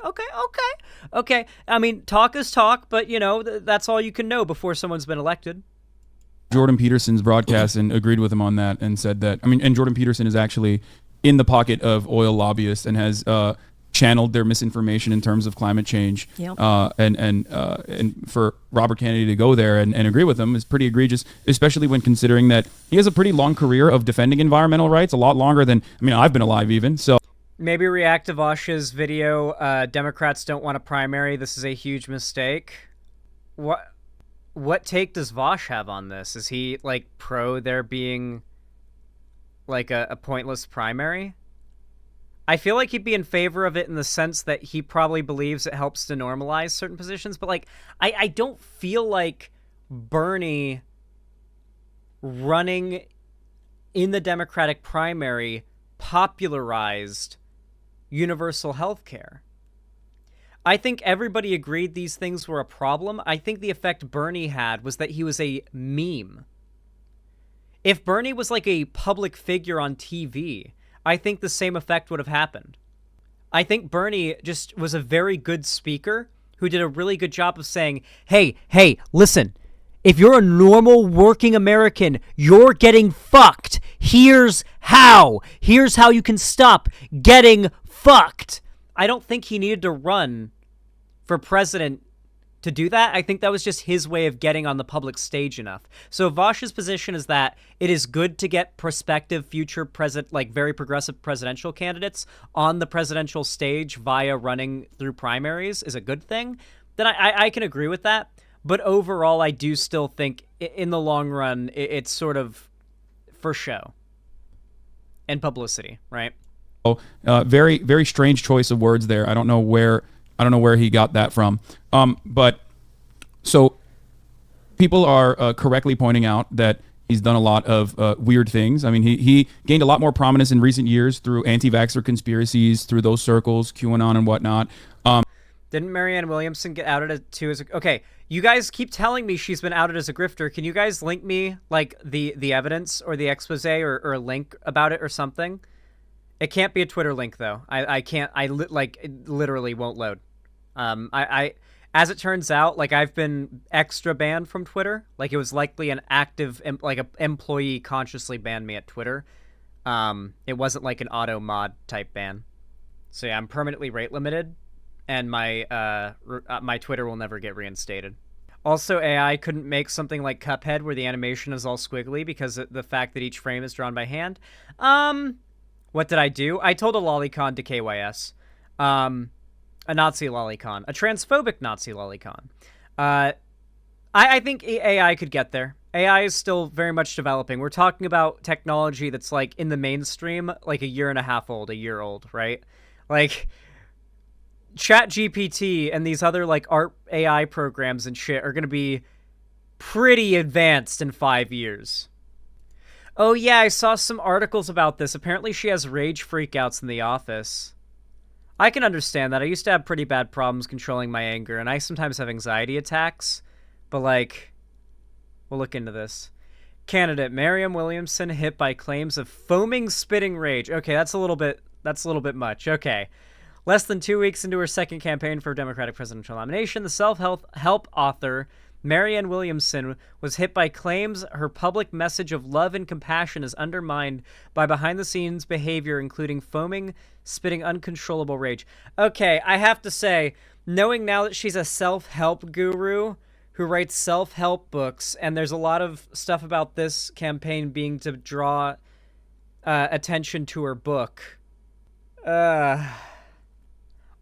I mean, talk is talk, but, you know, that's all you can know before someone's been elected. Jordan Peterson's broadcast and agreed with him on that and said that, I mean, and Jordan Peterson is actually in the pocket of oil lobbyists and has channeled their misinformation in terms of climate change. Yep. And for Robert Kennedy to go there and agree with them is pretty egregious, especially when considering that he has a pretty long career of defending environmental rights, a lot longer than, I mean, I've been alive even. So Maybe react to Vosh's video, Democrats don't want a primary, this is a huge mistake. What take does Vosh have on this? Is he, like, pro there being, like, a pointless primary? I feel like he'd be in favor of it in the sense that he probably believes it helps to normalize certain positions, but, like, I don't feel like Bernie running in the Democratic primary popularized universal health care. I think everybody agreed these things were a problem. I think the effect Bernie had was that he was a meme. If Bernie was like a public figure on TV, I think the same effect would have happened. I think Bernie just was a very good speaker who did a really good job of saying, hey, listen, if you're a normal working American, you're getting fucked. Here's how you can stop getting fucked. I don't think he needed to run for president to do that. I think that was just his way of getting on the public stage enough. So Vosh's position is that it is good to get prospective future very progressive presidential candidates on the presidential stage via running through primaries is a good thing. Then I can agree with that. But overall, I do still think in the long run, it's sort of for show and publicity, right? Very, very strange choice of words there. I don't know where he got that from. But so people are correctly pointing out that he's done a lot of weird things. I mean, he gained a lot more prominence in recent years through anti-vaxxer conspiracies, through those circles, QAnon and whatnot. Didn't Marianne Williamson get outed too as a... Okay, you guys keep telling me she's been outed as a grifter. Can you guys link me, like, the evidence or the expose or a link about it or something? It can't be a Twitter link, though. I can't... it literally won't load. As it turns out, like, I've been extra banned from Twitter. Like, it was likely an active... Like, an employee consciously banned me at Twitter. It wasn't, like, an auto mod type ban. So, yeah, I'm permanently rate limited. And my Twitter will never get reinstated. Also, AI couldn't make something like Cuphead where the animation is all squiggly because of the fact that each frame is drawn by hand. What did I do? I told a lolicon to KYS. A Nazi lolicon. A transphobic Nazi lolicon. I think AI could get there. AI is still very much developing. We're talking about technology that's, like, in the mainstream, like a year old, right? Like... ChatGPT and these other, like, art AI programs and shit are going to be pretty advanced in 5 years. Oh, yeah, I saw some articles about this. Apparently she has rage freakouts in the office. I can understand that. I used to have pretty bad problems controlling my anger, and I sometimes have anxiety attacks. But, like, we'll look into this. Candidate Marianne Williamson hit by claims of foaming spitting rage. Okay, that's a little bit much. Okay. Less than 2 weeks into her second campaign for Democratic presidential nomination, the self-help author Marianne Williamson was hit by claims her public message of love and compassion is undermined by behind-the-scenes behavior, including foaming, spitting, uncontrollable rage. Okay, I have to say, knowing now that she's a self-help guru who writes self-help books, and there's a lot of stuff about this campaign being to draw attention to her book.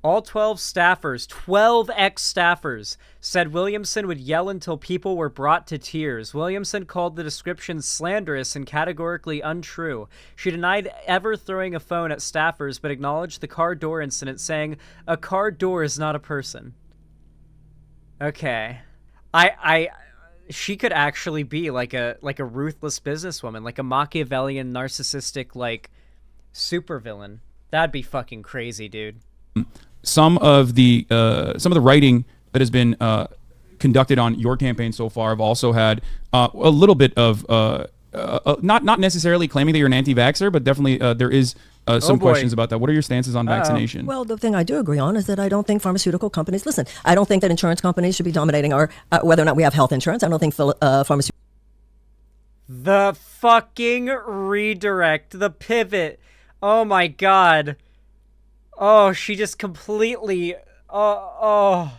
All 12 staffers, 12 ex-staffers, said Williamson would yell until people were brought to tears. Williamson called the description slanderous and categorically untrue. She denied ever throwing a phone at staffers, but acknowledged the car door incident, saying, "A car door is not a person." Okay. She could actually be like a ruthless businesswoman, like a Machiavellian, narcissistic, like, supervillain. That'd be fucking crazy, dude. Some of the writing that has been conducted on your campaign so far have also had a little bit of not necessarily claiming that you're an anti-vaxxer, but definitely there is some questions about that. What are your stances on vaccination? Well, the thing I do agree on is that I don't think pharmaceutical companies... Listen, I don't think that insurance companies should be dominating our whether or not we have health insurance. I don't think pharmaceutical... The fucking redirect, the pivot. Oh my god. Oh, she just completely. Oh.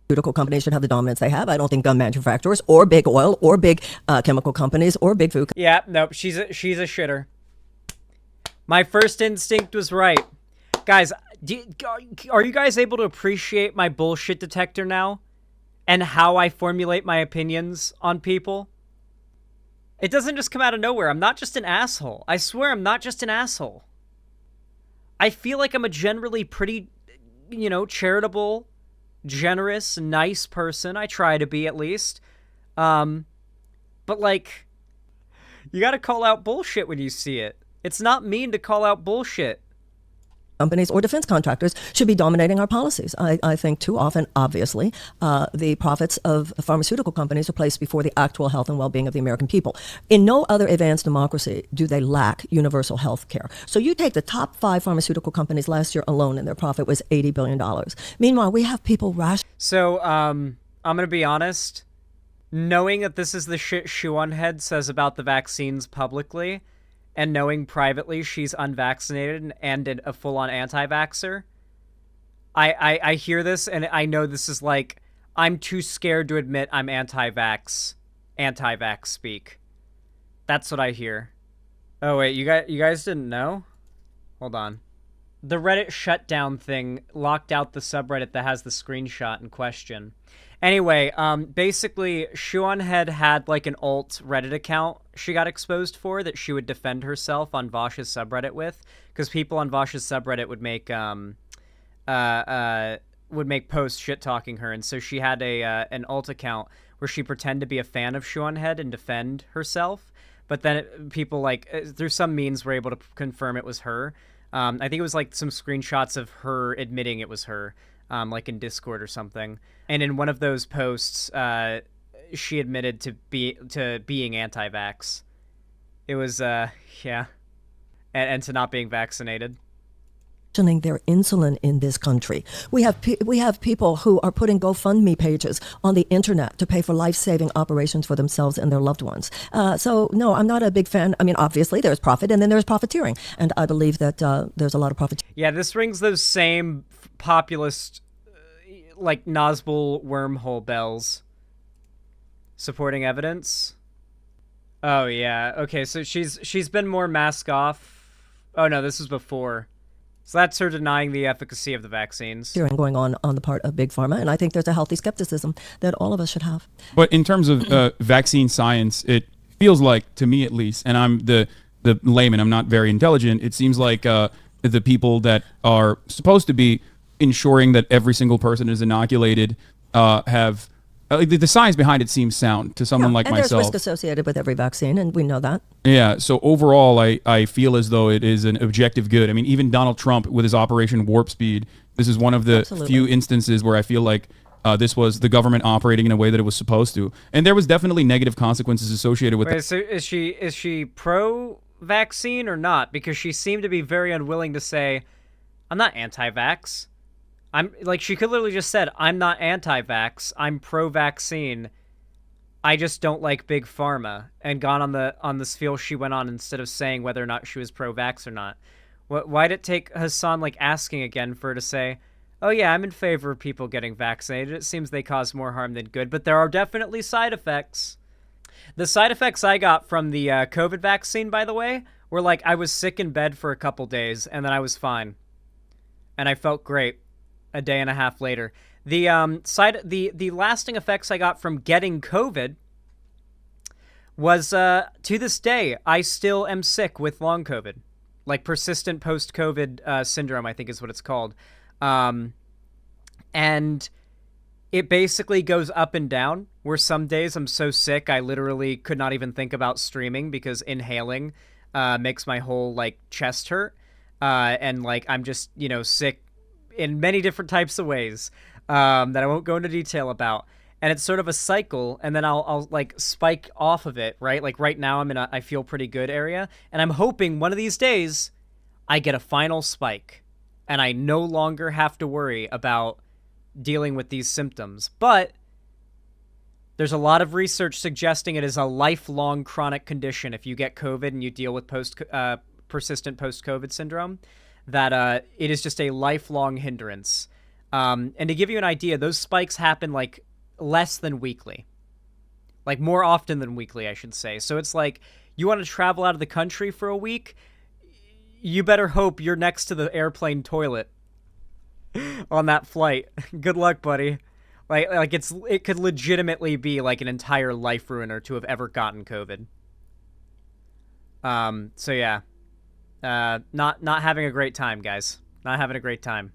Pharmaceutical companies should have the dominance they have. I don't think gun manufacturers or big oil or big chemical companies or big food Yeah, nope. She's a shitter. My first instinct was right, guys. Are you guys able to appreciate my bullshit detector now, and how I formulate my opinions on people? It doesn't just come out of nowhere. I'm not just an asshole. I swear, I'm not just an asshole. I feel like I'm a generally pretty, charitable, generous, nice person. I try to be, at least. But like, you gotta call out bullshit when you see it. It's not mean to call out bullshit. companies or defense contractors should be dominating our policies. I think too often, obviously, the profits of pharmaceutical companies are placed before the actual health and well-being of the American people. In no other advanced democracy do they lack universal health care. So you take the top 5 pharmaceutical companies last year alone, and their profit was $80 billion. Meanwhile, we have people So, I'm gonna be honest. Knowing that this is the shit Shoe-on-Head says about the vaccines publicly, and knowing privately she's unvaccinated and a full-on anti-vaxxer, I hear this and I know this is like, I'm too scared to admit I'm anti-vax speak. That's what I hear. Oh wait, you guys didn't know? Hold on. The Reddit shutdown thing locked out the subreddit that has the screenshot in question. Anyway, basically, Shoe-on-Head had like an alt Reddit account she got exposed for that she would defend herself on Vosh's subreddit with, because people on Vosh's subreddit would make posts shit talking her, and so she had an alt account where she pretended to be a fan of Shoe-on-Head and defend herself. But then people through some means were able to confirm it was her. I think it was like some screenshots of her admitting it was her, like in Discord or something. And in one of those posts, she admitted to being anti-vax. It was, yeah, and to not being vaccinated. Their insulin in this country. We have people who are putting GoFundMe pages on the internet to pay for life-saving operations for themselves and their loved ones. So no, I'm not a big fan. I mean, obviously there's profit and then there's profiteering, and I believe that there's a lot of profit. Yeah, this rings those same populist, like Nazgul wormhole bells. Supporting evidence. Oh yeah, okay. So she's been more mask off. Oh no, this was before. So that's her denying the efficacy of the vaccines. Hearing going on the part of Big Pharma, and I think there's a healthy skepticism that all of us should have. But in terms of vaccine science, it feels like, to me at least, and I'm the layman, I'm not very intelligent, it seems like the people that are supposed to be ensuring that every single person is inoculated have... the science behind it seems sound to someone like myself. And there's risk associated with every vaccine, and we know that. Yeah, so overall, I feel as though it is an objective good. I mean, even Donald Trump with his Operation Warp Speed, this is one of the few instances where I feel like this was the government operating in a way that it was supposed to. And there was definitely negative consequences associated with that. So is she pro-vaccine or not? Because she seemed to be very unwilling to say, I'm not anti-vax. I'm like, she could literally just said, I'm not anti-vax, I'm pro-vaccine, I just don't like Big Pharma, and gone on this field she went on instead of saying whether or not she was pro-vax or not. Why'd it take Hassan asking again for her to say, oh yeah, I'm in favor of people getting vaccinated, it seems they cause more harm than good, but there are definitely side effects. The side effects I got from the COVID vaccine, by the way, were like, I was sick in bed for a couple days, and then I was fine. And I felt great. A day and a half later. The lasting effects I got from getting COVID was to this day I still am sick with long COVID, like persistent post-COVID syndrome, I think is what it's called, and it basically goes up and down. Where some days I'm so sick I literally could not even think about streaming because inhaling makes my whole chest hurt, and I'm just sick in many different types of ways that I won't go into detail about. And it's sort of a cycle, and then I'll spike off of it, right? Like right now I'm in I feel pretty good area, and I'm hoping one of these days I get a final spike and I no longer have to worry about dealing with these symptoms. But there's a lot of research suggesting it is a lifelong chronic condition if you get COVID and you deal with persistent post-COVID syndrome, that it is just a lifelong hindrance. And to give you an idea, those spikes happen like less than weekly. Like more often than weekly, I should say. So it's like, you want to travel out of the country for a week, you better hope you're next to the airplane toilet on that flight. Good luck, buddy. Like it could legitimately be like an entire life ruiner to have ever gotten COVID. So yeah. Not having a great time, guys. Not having a great time.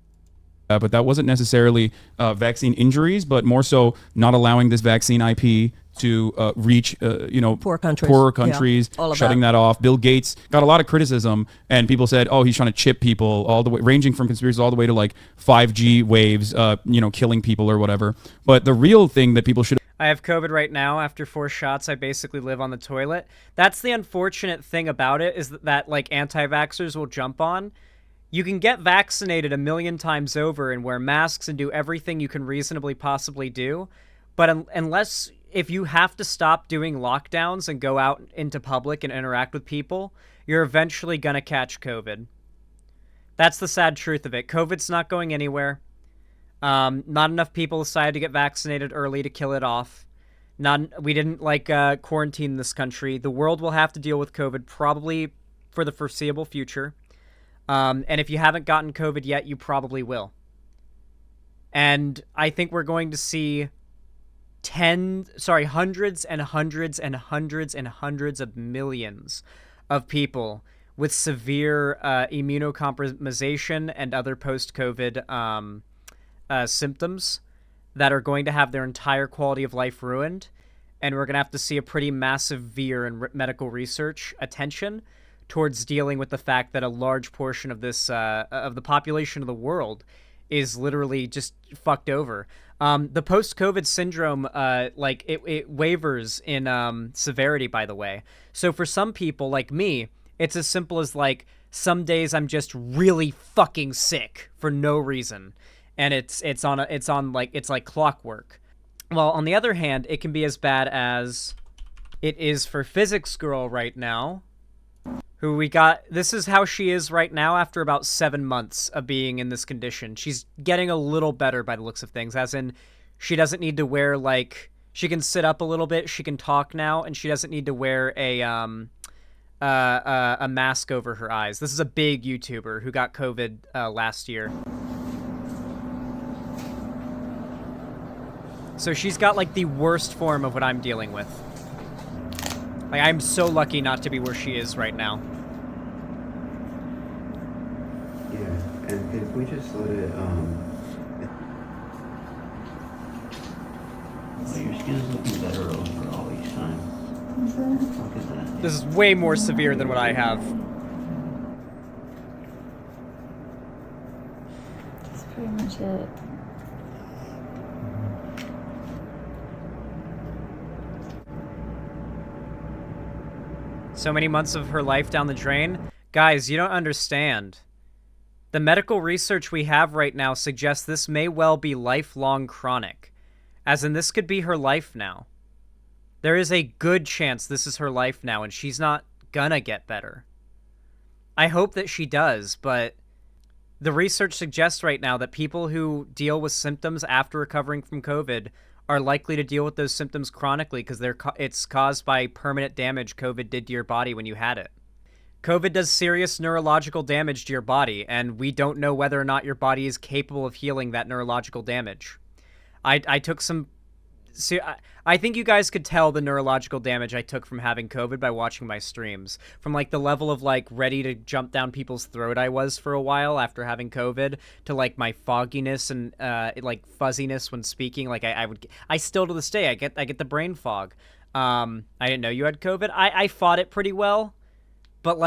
But that wasn't necessarily vaccine injuries, but more so not allowing this vaccine IP to reach, Poor countries. poorer countries, Yeah, all of shutting that off. Bill Gates got a lot of criticism, and people said, "Oh, he's trying to chip people," all the way, ranging from conspiracies all the way to like 5G waves, killing people or whatever. But the real thing that people should I have COVID right now. After 4 shots, I basically live on the toilet. That's the unfortunate thing about it, is that like anti-vaxxers will jump on. You can get vaccinated a million times over and wear masks and do everything you can reasonably possibly do. But unless, if you have to stop doing lockdowns and go out into public and interact with people, you're eventually going to catch COVID. That's the sad truth of it. COVID's not going anywhere. Not enough people decided to get vaccinated early to kill it off. We didn't quarantine this country. The world will have to deal with COVID probably for the foreseeable future. And if you haven't gotten COVID yet, you probably will. And I think we're going to see hundreds and hundreds and hundreds and hundreds of millions of people with severe immunocompromisation and other post-COVID symptoms that are going to have their entire quality of life ruined. And we're going to have to see a pretty massive veer in medical research attention towards dealing with the fact that a large portion of this of the population of the world is literally just fucked over. The post-COVID syndrome, it wavers in severity, by the way. So for some people like me, it's as simple as like some days I'm just really fucking sick for no reason, and it's like clockwork. Well, on the other hand, it can be as bad as it is for Physics Girl right now, who we got. This is how she is right now after about 7 months of being in this condition. She's getting a little better by the looks of things, as in she doesn't need to wear, she can sit up a little bit, she can talk now, and she doesn't need to wear a mask over her eyes. This is a big YouTuber who got COVID last year. So she's got the worst form of what I'm dealing with. I'm so lucky not to be where she is right now. Yeah, and if we just let it, well, your skin's looking better overall each time. Look at that. This is way more severe than what I have. That's pretty much it. So many months of her life down the drain? Guys, you don't understand. The medical research we have right now suggests this may well be lifelong chronic. As in, this could be her life now. There is a good chance this is her life now, and she's not gonna get better. I hope that she does, but the research suggests right now that people who deal with symptoms after recovering from COVID are likely to deal with those symptoms chronically because it's caused by permanent damage COVID did to your body when you had it. COVID does serious neurological damage to your body, and we don't know whether or not your body is capable of healing that neurological damage. I took some... I think you guys could tell the neurological damage I took from having COVID by watching my streams. From the level of ready to jump down people's throat I was for a while after having COVID, to my fogginess and fuzziness when speaking. I still to this day I get the brain fog. I didn't know you had COVID. I fought it pretty well, but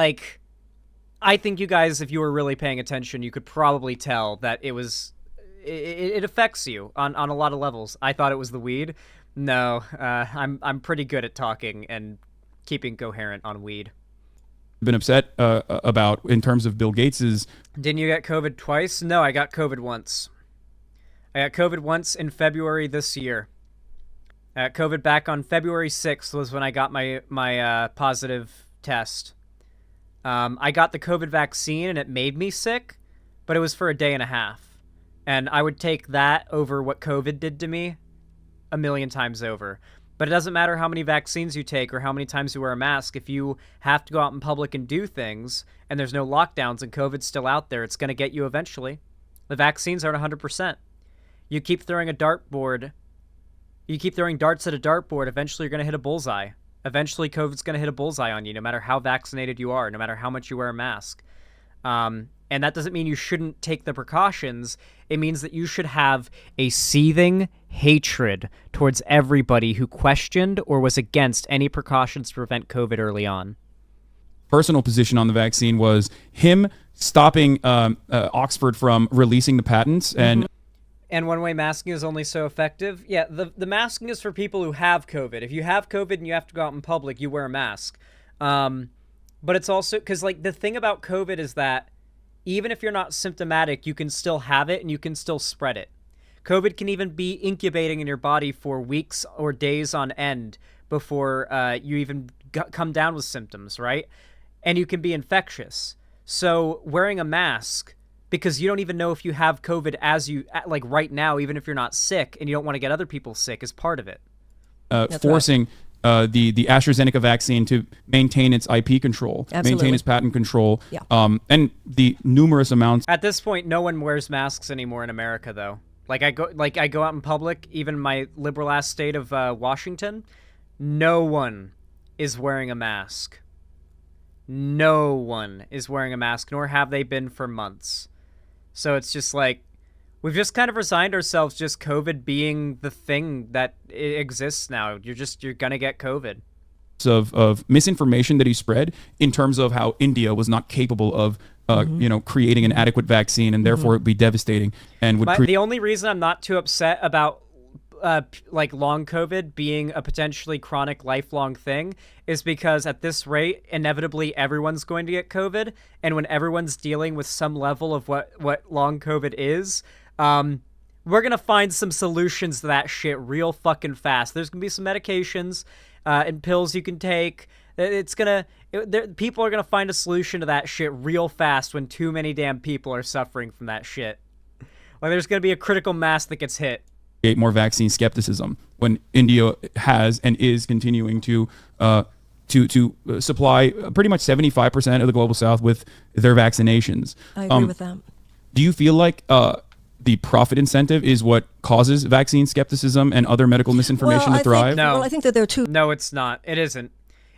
I think you guys, if you were really paying attention, you could probably tell that it affects you on a lot of levels. I thought it was the weed. No, I'm pretty good at talking and keeping coherent on weed. been upset about in terms of Bill Gates's. Didn't you get COVID twice? No, I got COVID once. I got COVID once in February this year. I got COVID back on February 6th was when I got my positive test. I got the COVID vaccine and it made me sick, but it was for a day and a half. And I would take that over what COVID did to me a million times over. But it doesn't matter how many vaccines you take or how many times you wear a mask. If you have to go out in public and do things and there's no lockdowns and COVID's still out there, it's going to get you eventually. The vaccines aren't 100%. You keep throwing darts at a dartboard, eventually you're going to hit a bullseye. Eventually COVID's going to hit a bullseye on you, no matter how vaccinated you are, no matter how much you wear a mask. And that doesn't mean you shouldn't take the precautions. It means that you should have a seething hatred towards everybody who questioned or was against any precautions to prevent COVID early on. Personal position on the vaccine was him stopping Oxford from releasing the patents. And one-way masking is only so effective. Yeah, the masking is for people who have COVID. If you have COVID and you have to go out in public, you wear a mask. But it's also because, like, the thing about COVID is that even if you're not symptomatic, you can still have it and you can still spread it. COVID can even be incubating in your body for weeks or days on end before you even come down with symptoms, right? And you can be infectious. So wearing a mask, because you don't even know if you have COVID like right now, even if you're not sick and you don't want to get other people sick, is part of it. Forcing the AstraZeneca vaccine to maintain its IP control, maintain its patent control, and the numerous amounts. At this point, no one wears masks anymore in America, though. I go out in public, even in my liberal-ass state of Washington, no one is wearing a mask. No one is wearing a mask, nor have they been for months. So it's just like, we've just kind of resigned ourselves just COVID being the thing that exists now. You're gonna get COVID. Of misinformation that he spread in terms of how India was not capable of creating an adequate vaccine, and therefore it'd be devastating and would the only reason I'm not too upset about long COVID being a potentially chronic lifelong thing is because at this rate, inevitably everyone's going to get COVID. And when everyone's dealing with some level of what long COVID is, we're going to find some solutions to that shit real fucking fast. There's going to be some medications and pills you can take. People are going to find a solution to that shit real fast when too many damn people are suffering from that shit. Like, there's going to be a critical mass that gets hit. Create more vaccine skepticism when India has and is continuing to supply pretty much 75% of the global south with their vaccinations. I agree with that. Do you feel like the profit incentive is what causes vaccine skepticism and other medical misinformation to thrive? No. Well, I think that there are two. No, it's not. It isn't.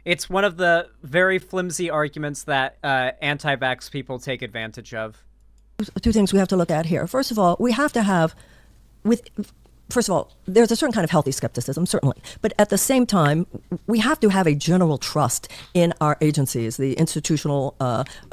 It's one of the very flimsy arguments that anti-vax people take advantage of. Two things we have to look at here. First of all, we have to have First of all, there's a certain kind of healthy skepticism, certainly. But at the same time, we have to have a general trust in our agencies, the institutional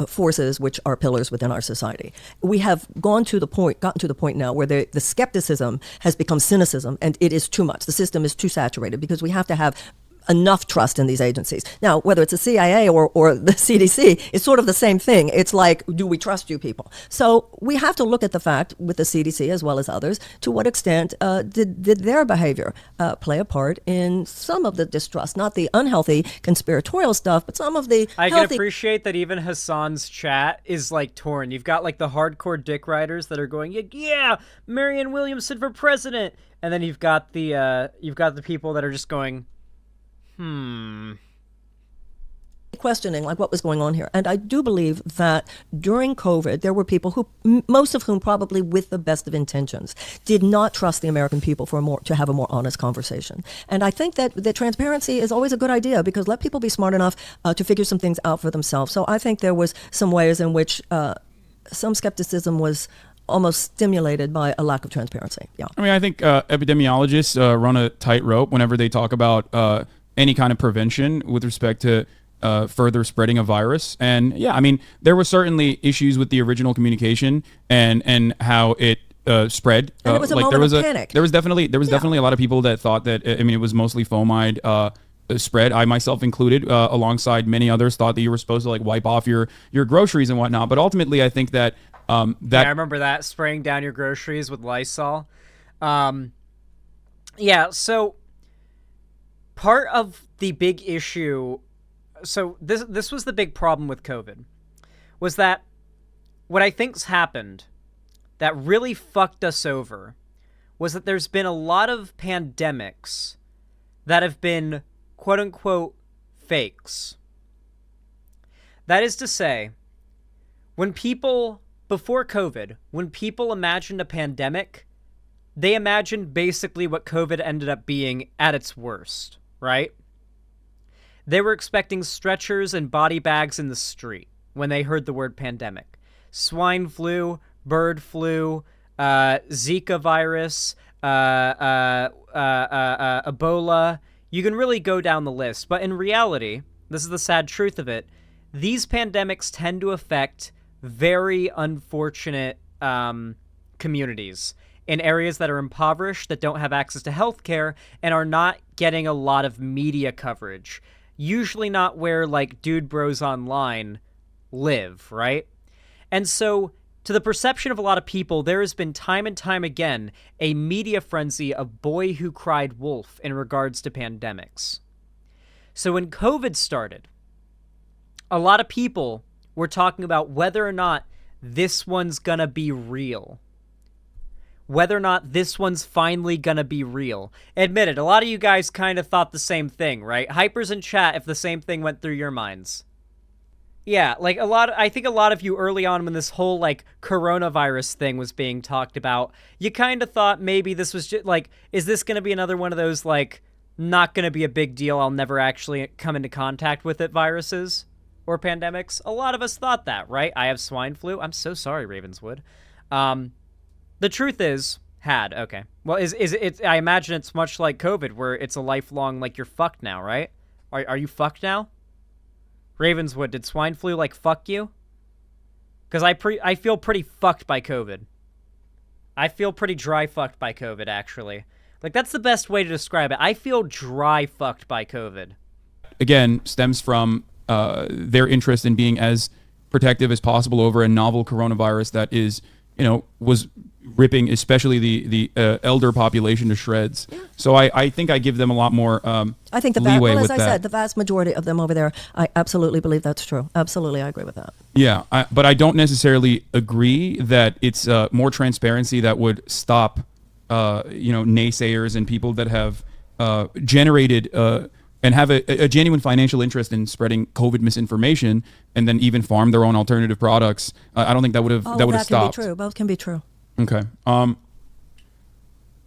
forces which are pillars within our society. We have gotten to the point now where the skepticism has become cynicism, and it is too much. The system is too saturated because we have to have enough trust in these agencies. Now, whether it's the CIA or the CDC, it's sort of the same thing. It's like, do we trust you people? So we have to look at the fact with the CDC as well as others, to what extent did their behavior play a part in some of the distrust, not the unhealthy conspiratorial stuff, but some of the I healthy. can appreciate that even Hassan's chat is like torn. You've got like the hardcore dick riders that are going, yeah, Marianne Williamson for president. And then you've got the people that are just going, questioning like what was going on here. And I do believe that during COVID, there were people who, most of whom probably with the best of intentions, did not trust the American people to have a more honest conversation. And I think that the transparency is always a good idea, because let people be smart enough to figure some things out for themselves. So I think there was some ways in which some skepticism was almost stimulated by a lack of transparency. Yeah. I mean, I think epidemiologists run a tightrope whenever they talk about any kind of prevention with respect to further spreading a virus. And yeah, I mean, there were certainly issues with the original communication and how it spread. And it was a moment of panic. There was definitely a lot of people that thought that, I mean, it was mostly fomite spread. I myself included, alongside many others, thought that you were supposed to like wipe off your groceries and whatnot. But ultimately, I think that yeah, I remember that, spraying down your groceries with Lysol. Yeah, so part of the big issue So this was the big problem with COVID, was that what I think's happened that really fucked us over was that there's been a lot of pandemics that have been quote unquote fakes. That is to say, before COVID, when people imagined a pandemic, they imagined basically what COVID ended up being at its worst, right? They were expecting stretchers and body bags in the street when they heard the word pandemic. Swine flu, bird flu, Zika virus, Ebola. You can really go down the list. But in reality, this is the sad truth of it, these pandemics tend to affect very unfortunate communities in areas that are impoverished, that don't have access to healthcare, and are not getting a lot of media coverage. Usually not where, like, Dude Bros Online live, right? And so, to the perception of a lot of people, there has been time and time again a media frenzy of boy who cried wolf in regards to pandemics. So when COVID started, a lot of people were talking about whether or not this one's gonna be real. Whether or not this one's finally gonna be real. Admit it, a lot of you guys kind of thought the same thing, right? Hypers in chat if the same thing went through your minds. Yeah, like I think a lot of you early on when this whole, like, coronavirus thing was being talked about, you kind of thought maybe this was just, like, is this gonna be another one of those, like, not gonna be a big deal, I'll never actually come into contact with it viruses or pandemics? A lot of us thought that, right? I have swine flu. I'm so sorry, Ravenswood. The truth is, okay. Well, is it? I imagine it's much like COVID, where it's a lifelong, like, you're fucked now, right? Are you fucked now? Ravenswood, did swine flu, like, fuck you? Because I feel pretty fucked by COVID. I feel pretty dry fucked by COVID, actually. Like, that's the best way to describe it. I feel dry fucked by COVID. Again, stems from their interest in being as protective as possible over a novel coronavirus that is, was ripping especially the elder population to shreds. Yeah. So I think I give them a lot more I think leeway with as I said, the vast majority of them over there, I absolutely believe that's true. Absolutely, I agree with that. Yeah, but I don't necessarily agree that it's more transparency that would stop naysayers and people that have generated and have a genuine financial interest in spreading COVID misinformation and then even farm their own alternative products. I don't think that would have stopped. That can be true. Both can be true. Okay.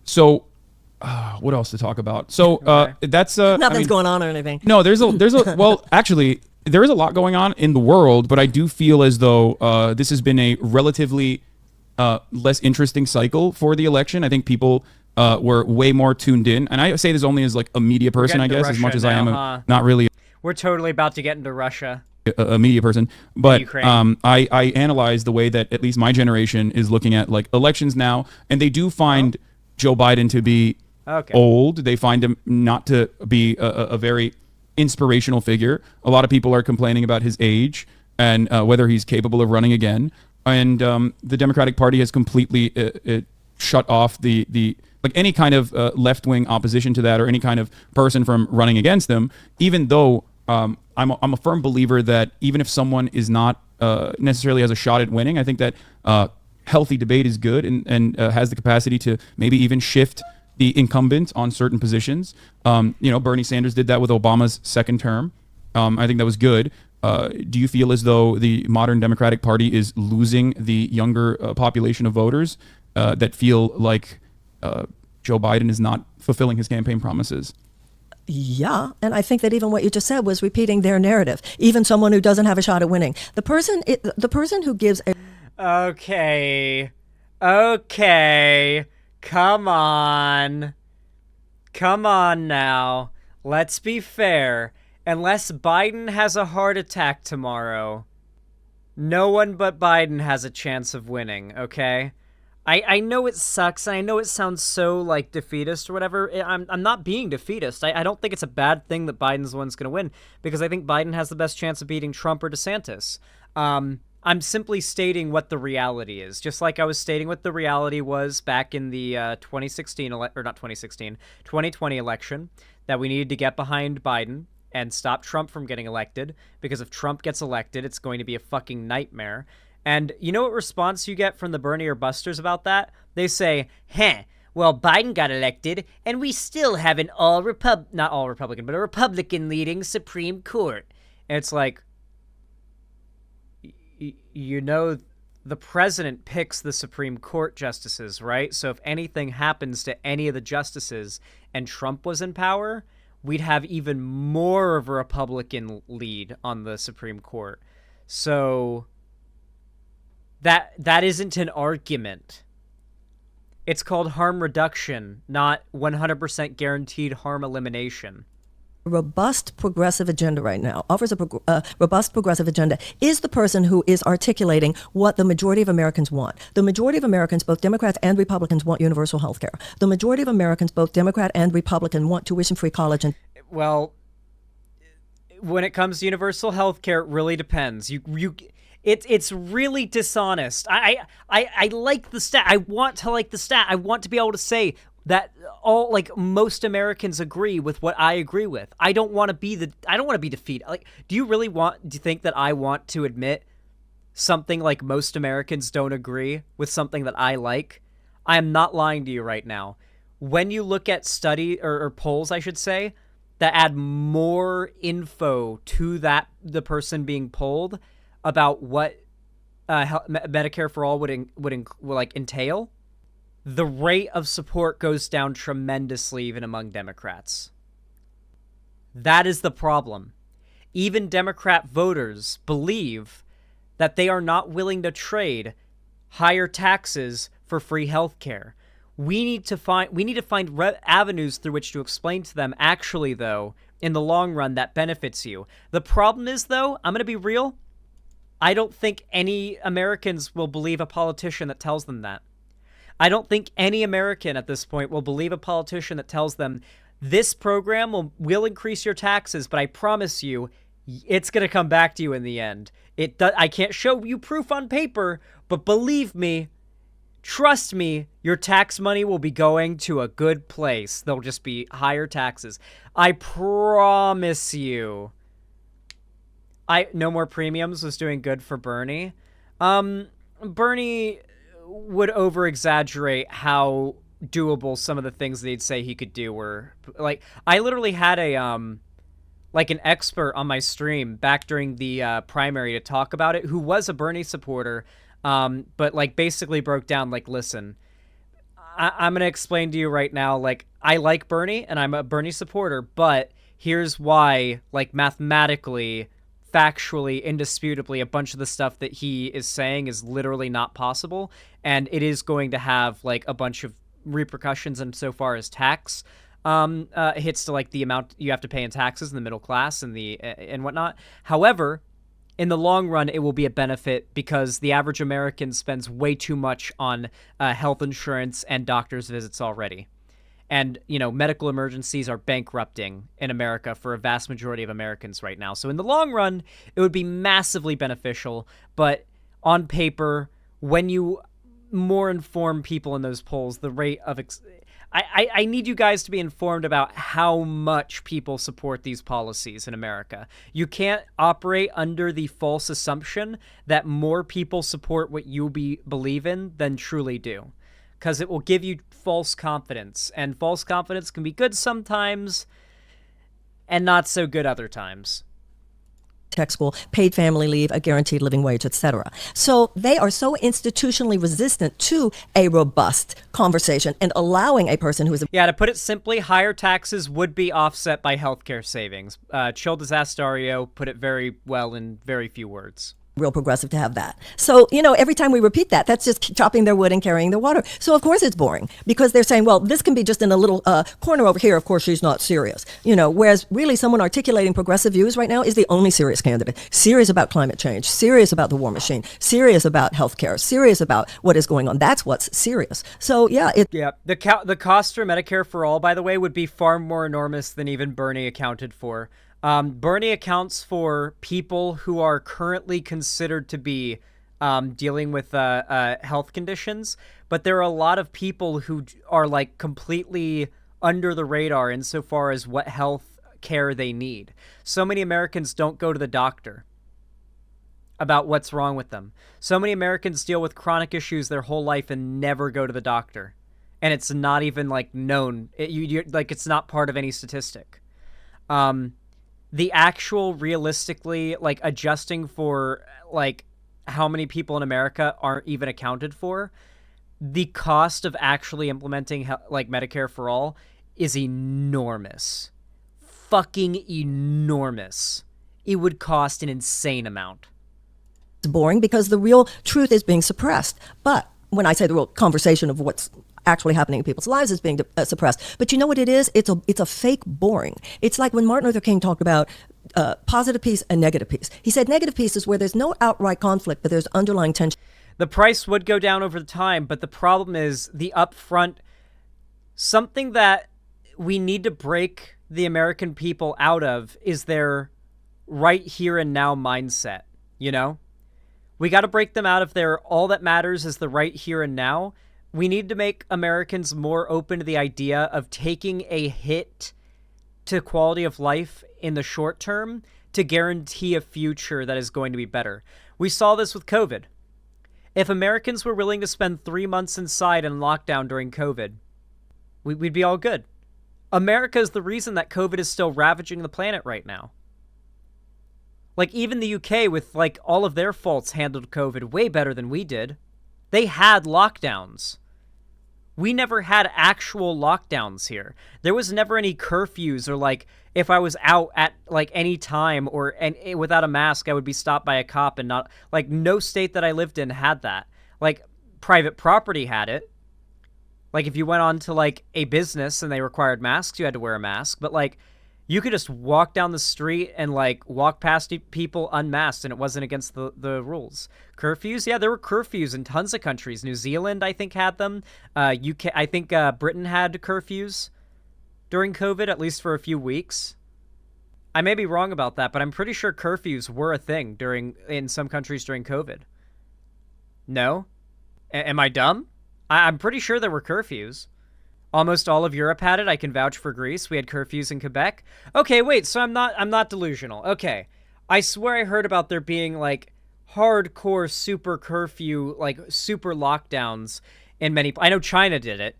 So, what else to talk about? So, that's nothing's going on or anything. No, there's a well, actually, there is a lot going on in the world, but I do feel as though this has been a relatively less interesting cycle for the election. I think people were way more tuned in, and I say this only as, like, a media person, I guess, as much as I am not really. We're totally about to get into Russia. A media person, but I analyze the way that at least my generation is looking at, like, elections now, and they do find Joe Biden to be old. They find him not to be a very inspirational figure. A lot of people are complaining about his age and whether he's capable of running again. And the Democratic Party has completely shut off the like any kind of left-wing opposition to that or any kind of person from running against them, even though I'm a firm believer that even if someone is not necessarily has a shot at winning, I think that healthy debate is good and has the capacity to maybe even shift the incumbent on certain positions. Bernie Sanders did that with Obama's second term. I think that was good. Do you feel as though the modern Democratic Party is losing the younger population of voters that feel like Joe Biden is not fulfilling his campaign promises? Yeah, and I think that even what you just said was repeating their narrative. Even someone who doesn't have a shot at winning, the person who gives a okay, come on now. Let's be fair. Unless Biden has a heart attack tomorrow, no one but Biden has a chance of winning. Okay. I know it sucks, and I know it sounds so, like, defeatist or whatever. I'm not being defeatist. I don't think it's a bad thing that Biden's the one that's going to win, because I think Biden has the best chance of beating Trump or DeSantis. I'm simply stating what the reality is, just like I was stating what the reality was back in the 2020 election, that we needed to get behind Biden, and stop Trump from getting elected, because if Trump gets elected, it's going to be a fucking nightmare. And you know what response you get from the Bernie or Busters about that? They say, well, Biden got elected, and we still have an not all Republican, but a Republican-leading Supreme Court. And it's like, you know, the president picks the Supreme Court justices, right? So if anything happens to any of the justices and Trump was in power, we'd have even more of a Republican lead on the Supreme Court. So that isn't an argument. It's called harm reduction, not 100% guaranteed harm elimination. Robust progressive agenda right now, offers a robust progressive agenda, is the person who is articulating what the majority of Americans want. The majority of Americans, both Democrats and Republicans, want universal health care. The majority of Americans, both Democrat and Republican, want tuition-free college. And well, when it comes to universal health care, it really depends. It's really dishonest. I like the stat. I want to like the stat. I want to be able to say that all, like, most Americans agree with what I agree with. I don't want to be defeated. Like, do you think that I want to admit something like most Americans don't agree with something that I like? I am not lying to you right now. When you look at study or polls, I should say, that add more info to the person being polled about what Medicare for all would entail, the rate of support goes down tremendously, even among Democrats. That is the problem. Even Democrat voters believe that they are not willing to trade higher taxes for free health care. We need to find avenues through which to explain to them, actually, though, in the long run, that benefits you. The problem is, though, I'm going to be real, I don't think any Americans will believe a politician that tells them that. I don't think any American at this point will believe a politician that tells them this program will increase your taxes, but I promise you, it's going to come back to you in the end. I can't show you proof on paper, but believe me, trust me, your tax money will be going to a good place. There'll just be higher taxes. I promise you. No More Premiums was doing good for Bernie. Bernie would over-exaggerate how doable some of the things they'd say he could do were. Like, I literally had an expert on my stream back during the primary to talk about it, who was a Bernie supporter, but, like, basically broke down, like, listen, I'm going to explain to you right now, like, I like Bernie, and I'm a Bernie supporter, but here's why, like, mathematically, factually, indisputably, a bunch of the stuff that he is saying is literally not possible, and it is going to have, like, a bunch of repercussions insofar as tax hits to, like, the amount you have to pay in taxes in the middle class and whatnot. However, in the long run, it will be a benefit because the average American spends way too much on health insurance and doctor's visits already. And, you know, medical emergencies are bankrupting in America for a vast majority of Americans right now. So in the long run, it would be massively beneficial. But on paper, when you more inform people in those polls, the rate of... I need you guys to be informed about how much people support these policies in America. You can't operate under the false assumption that more people support what you believe in than truly do, because it will give you false confidence, and false confidence can be good sometimes and not so good other times. Tech school, paid family leave, a guaranteed living wage, etc. So they are so institutionally resistant to a robust conversation and allowing a person who is... Yeah, to put it simply, higher taxes would be offset by healthcare savings. Chill Disastario put it very well in very few words. Real progressive to have that. So, you know, every time we repeat that, that's just chopping their wood and carrying their water. So, of course, it's boring because they're saying, well, this can be just in a little corner over here. Of course, she's not serious. You know, whereas really someone articulating progressive views right now is the only serious candidate. Serious about climate change, serious about the war machine, serious about healthcare, serious about what is going on. That's what's serious. So, yeah. The cost for Medicare for all, by the way, would be far more enormous than even Bernie accounted for. Bernie accounts for people who are currently considered to be dealing with health conditions, but there are a lot of people who are, like, completely under the radar insofar as what health care they need. So many Americans don't go to the doctor about what's wrong with them. So many Americans deal with chronic issues their whole life and never go to the doctor. And it's not even like known. It's not part of any statistic. The actual realistically like adjusting for like how many people in America aren't even accounted for, the cost of actually implementing like Medicare for all is enormous. Fucking enormous. It would cost an insane amount. It's boring because the real truth is being suppressed. But when I say the real conversation of what's actually happening in people's lives is being suppressed. But you know what it is? It's a fake boring. It's like when Martin Luther King talked about positive peace and negative peace. He said negative peace is where there's no outright conflict, but there's underlying tension. The price would go down over the time, but the problem is the upfront, something that we need to break the American people out of is their right here and now mindset, you know? We got to break them out of their all that matters is the right here and now. We need to make Americans more open to the idea of taking a hit to quality of life in the short term to guarantee a future that is going to be better. We saw this with COVID. If Americans were willing to spend 3 months inside in lockdown during COVID, we'd be all good. America is the reason that COVID is still ravaging the planet right now. Like, even the UK, with, like, all of their faults, handled COVID way better than we did. They had lockdowns. We never had actual lockdowns here. There was never any curfews or, like, if I was out at, like, any time or without a mask, I would be stopped by a cop and not... Like, no state that I lived in had that. Like, private property had it. Like, if you went on to, like, a business and they required masks, you had to wear a mask. But, like... You could just walk down the street and, like, walk past people unmasked, and it wasn't against the rules. Curfews? Yeah, there were curfews in tons of countries. New Zealand, I think, had them. UK, I think Britain had curfews during COVID, at least for a few weeks. I may be wrong about that, but I'm pretty sure curfews were a thing in some countries during COVID. No? Am I dumb? I'm pretty sure there were curfews. Almost all of Europe had it. I can vouch for Greece. We had curfews in Quebec. Okay, wait, so I'm not delusional. Okay. I swear I heard about there being, like, hardcore super curfew, like, super lockdowns in many... I know China did it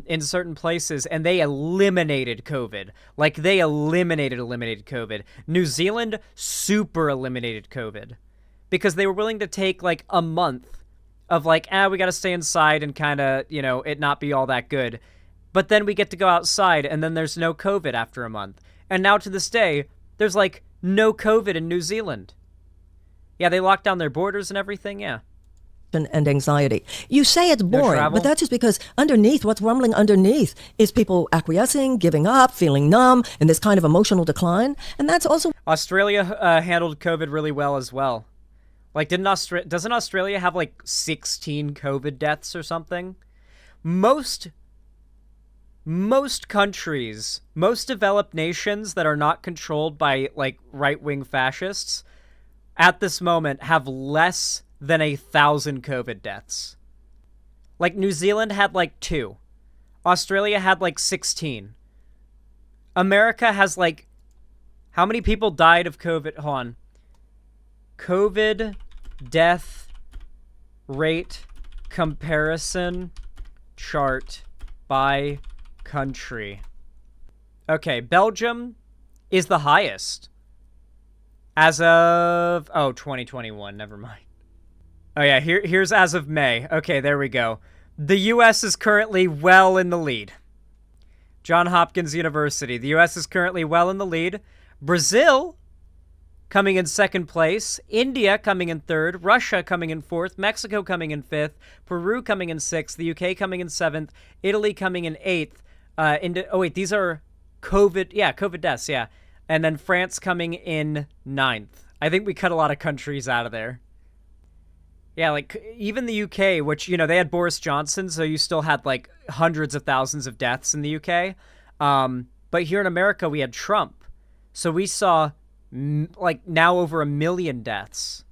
in certain places, and they eliminated COVID. Like, they eliminated COVID. New Zealand super eliminated COVID because they were willing to take, like, a month of like, we got to stay inside and kind of, you know, it not be all that good. But then we get to go outside and then there's no COVID after a month. And now to this day, there's like no COVID in New Zealand. Yeah, they locked down their borders and everything, yeah. And anxiety. You say it's boring, but that's just because underneath, what's rumbling underneath is people acquiescing, giving up, feeling numb, and this kind of emotional decline. And that's also... Australia handled COVID really well as well. Like, doesn't Australia have, like, 16 COVID deaths or something? Most countries, most developed nations that are not controlled by, like, right-wing fascists, at this moment have less than 1,000 COVID deaths. Like, New Zealand had, like, 2. Australia had, like, 16. America has, like... How many people died of COVID? Hold on. COVID death rate comparison chart by country. Okay, Belgium is the highest. As of... Oh, 2021. Never mind. Oh, yeah, here's as of May. Okay, there we go. The U.S. is currently well in the lead. Johns Hopkins University. The U.S. is currently well in the lead. Brazil... coming in second place, India coming in third, Russia coming in fourth, Mexico coming in fifth, Peru coming in sixth, the UK coming in seventh, Italy coming in eighth. These are COVID deaths, yeah. And then France coming in ninth. I think we cut a lot of countries out of there. Yeah, like, even the UK, which, you know, they had Boris Johnson, so you still had, like, hundreds of thousands of deaths in the UK. But here in America, we had Trump. So we saw... like, now over 1 million deaths.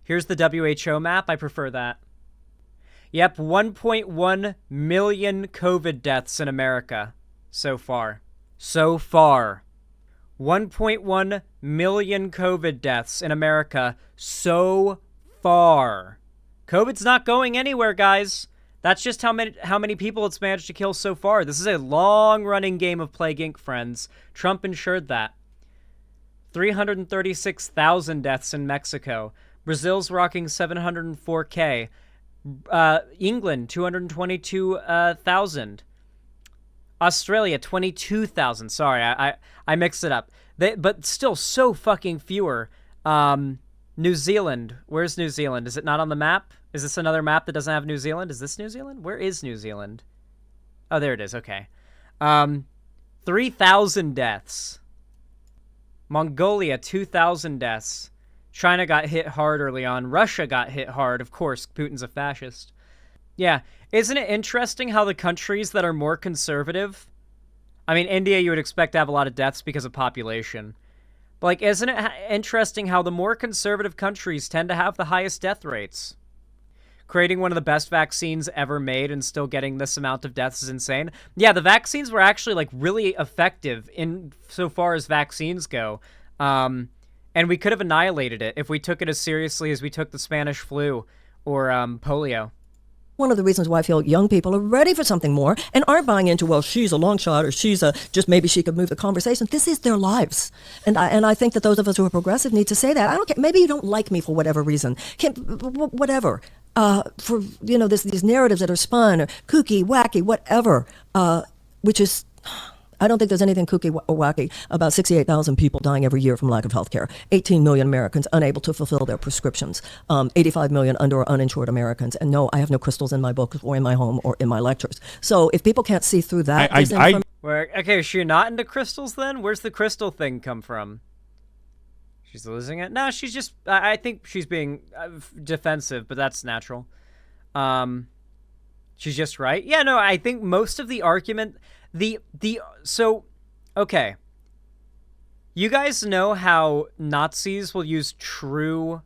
Here's the WHO map. I prefer that. Yep, 1.1 million COVID deaths in America so far. So far. 1.1 million COVID deaths in America so far. COVID's not going anywhere, guys. That's just how many people it's managed to kill so far. This is a long-running game of Plague Inc., friends. Trump ensured that. 336,000 deaths in Mexico. Brazil's rocking 704K. England, 222,000. Australia, 22,000. Sorry, I mixed it up. But still so fucking fewer. New Zealand. Where's New Zealand? Is it not on the map? Is this another map that doesn't have New Zealand? Is this New Zealand? Where is New Zealand? Oh, there it is. Okay. 3,000 deaths. Mongolia, 2,000 deaths. China got hit hard early on. Russia got hit hard. Of course, Putin's a fascist. Yeah. Isn't it interesting how the countries that are more conservative... I mean, India, you would expect to have a lot of deaths because of population. But, like, isn't it interesting how the more conservative countries tend to have the highest death rates? Creating one of the best vaccines ever made and still getting this amount of deaths is insane. Yeah, the vaccines were actually, like, really effective in so far as vaccines go. And we could have annihilated it if we took it as seriously as we took the Spanish flu or polio. One of the reasons why I feel young people are ready for something more and aren't buying into, well, she's a long shot or she's just maybe she could move the conversation. This is their lives. And I think that those of us who are progressive need to say that. I don't care. Maybe you don't like me for whatever reason. Whatever. For, these narratives that are spun, or kooky, wacky, whatever, which is... I don't think there's anything kooky or wacky about 68,000 people dying every year from lack of health care, 18 million Americans unable to fulfill their prescriptions, 85 million under or uninsured Americans. And no, I have no crystals in my books or in my home or in my lectures. So if people can't see through that... Okay, is she not into crystals then? Where's the crystal thing come from? She's losing it? No, she's just... I think she's being defensive, but that's natural. She's just right. Yeah, no, I think most of the argument... Okay. You guys know how Nazis will use true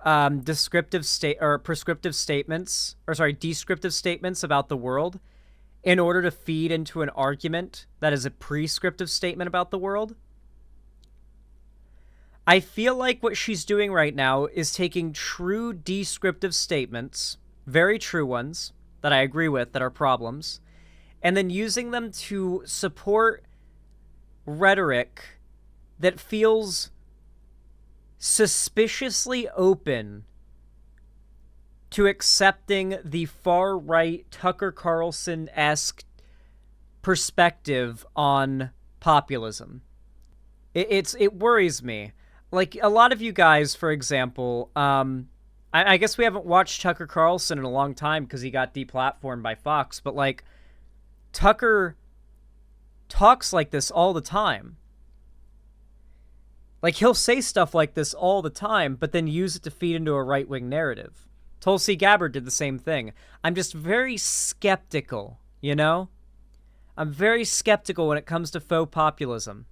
descriptive statements about the world in order to feed into an argument that is a prescriptive statement about the world? I feel like what she's doing right now is taking true descriptive statements, very true ones, that I agree with, that are problems, and then using them to support rhetoric that feels suspiciously open to accepting the far-right Tucker Carlson-esque perspective on populism. It worries me. Like, a lot of you guys, for example, I guess we haven't watched Tucker Carlson in a long time because he got deplatformed by Fox, but, like, Tucker talks like this all the time. Like, he'll say stuff like this all the time, but then use it to feed into a right-wing narrative. Tulsi Gabbard did the same thing. I'm just very skeptical, you know? I'm very skeptical when it comes to faux populism.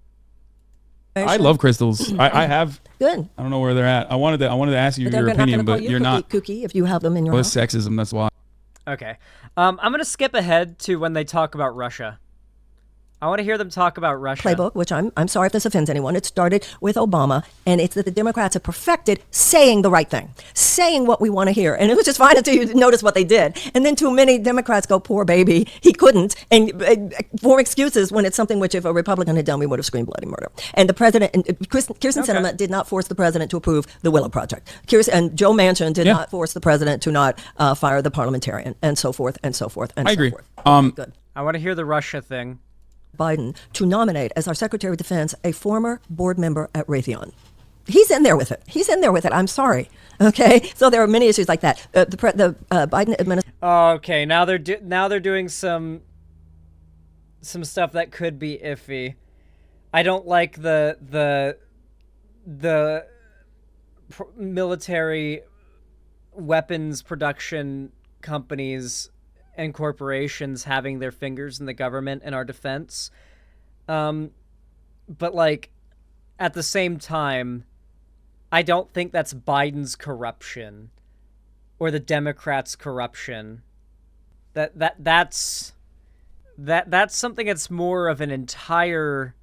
I love crystals. I have. Good. I don't know where they're at. I wanted to ask you your opinion, but you're not. Kooky if you have them in your house. house. Sexism, that's why. Okay. I'm going to skip ahead to when they talk about Russia. I want to hear them talk about Russia. Playbook, which I'm sorry if this offends anyone. It started with Obama, and it's that the Democrats have perfected saying the right thing, saying what we want to hear. And it was just fine until you notice what they did. And then too many Democrats go, poor baby, he couldn't, and form excuses when it's something which if a Republican had done, we would have screamed bloody murder. And the president, and Kyrsten Sinema did not force the president to approve the Willow Project. And Joe Manchin did not force the president to not fire the parliamentarian, and so forth, and so forth, and I so agree. forth. Good. I want to hear the Russia thing. Biden to nominate as our Secretary of Defense a former board member at Raytheon. He's in there with it. I'm sorry. Okay, so there are many issues like that. The Biden administration. Okay, now they're doing some stuff that could be iffy. I don't like the military weapons production companies and corporations having their fingers in the government and our defense. But, like, at the same time, I don't think that's Biden's corruption or the Democrats' corruption. That's something that's more of an entire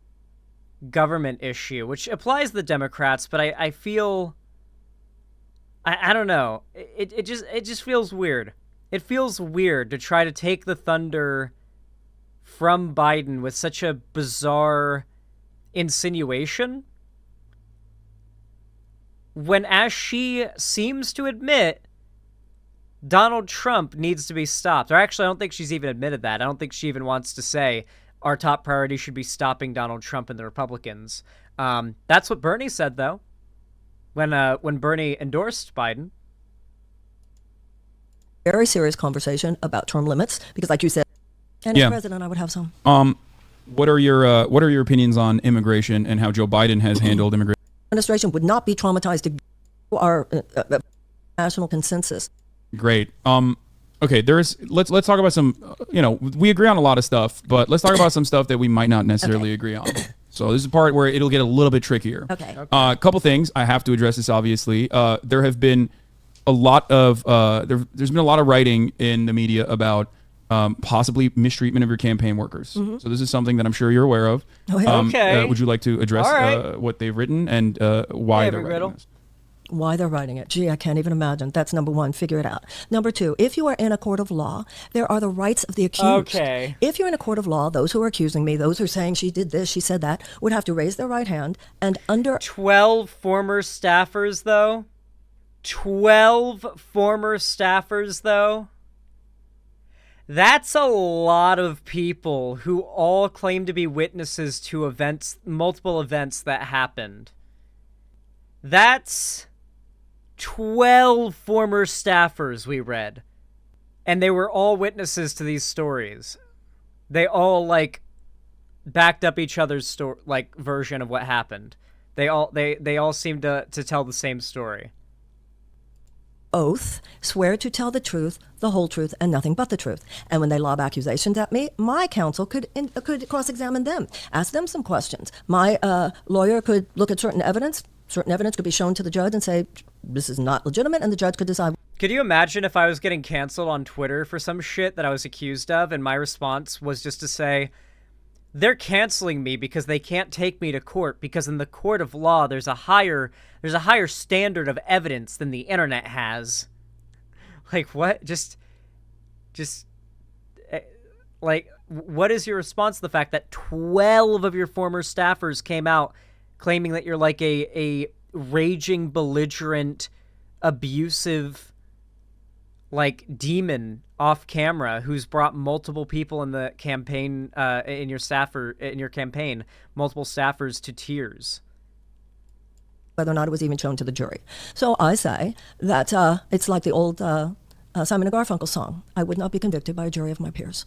government issue, which applies to the Democrats, but I feel... I don't know. It just feels weird. It feels weird to try to take the thunder from Biden with such a bizarre insinuation, when, as she seems to admit, Donald Trump needs to be stopped. Or actually, I don't think she's even admitted that. I don't think she even wants to say our top priority should be stopping Donald Trump and the Republicans. That's what Bernie said, though, when Bernie endorsed Biden. Very serious conversation about term limits, because like you said, and as president, I would have some. What are your opinions on immigration and how Joe Biden has handled immigration? Administration would not be traumatized to our national consensus. Great. Okay, let's talk about some, we agree on a lot of stuff, but let's talk about some stuff that we might not necessarily agree on. So this is the part where it'll get a little bit trickier. Okay. A couple things. I have to address this, obviously. There have been a lot of, there's been a lot of writing in the media about possibly mistreatment of your campaign workers. So this is something that I'm sure you're aware of. Oh, yeah. Okay. Would you like to address what they've written and why they're writing this? Why they're writing it. Gee, I can't even imagine. That's number one. Figure it out. Number two, if you are in a court of law, there are the rights of the accused. Okay. If you're in a court of law, those who are accusing me, those who are saying she did this, she said that, would have to raise their right hand and under... 12 former staffers, though? 12 former staffers, though? That's a lot of people who all claim to be witnesses to events, multiple events that happened. That's 12 former staffers we read. And they were all witnesses to these stories. They all, backed up each other's version of what happened. They all seemed to tell the same story. Oath, swear to tell the truth, the whole truth, and nothing but the truth. And when they lob accusations at me, my counsel could cross-examine them, ask them some questions. My lawyer could look at certain evidence. Certain evidence could be shown to the judge and say, this is not legitimate, and the judge could decide. Could you imagine if I was getting canceled on Twitter for some shit that I was accused of, and my response was just to say, they're canceling me because they can't take me to court, because in the court of law there's a higher standard of evidence than the internet has. What? What is your response to the fact that 12 of your former staffers came out claiming that you're like a raging, belligerent, abusive, demon off camera who's brought multiple people in the campaign, in your campaign, multiple staffers to tears? Whether or not it was even shown to the jury. So I say that it's like the old Simon and Garfunkel song, I would not be convicted by a jury of my peers.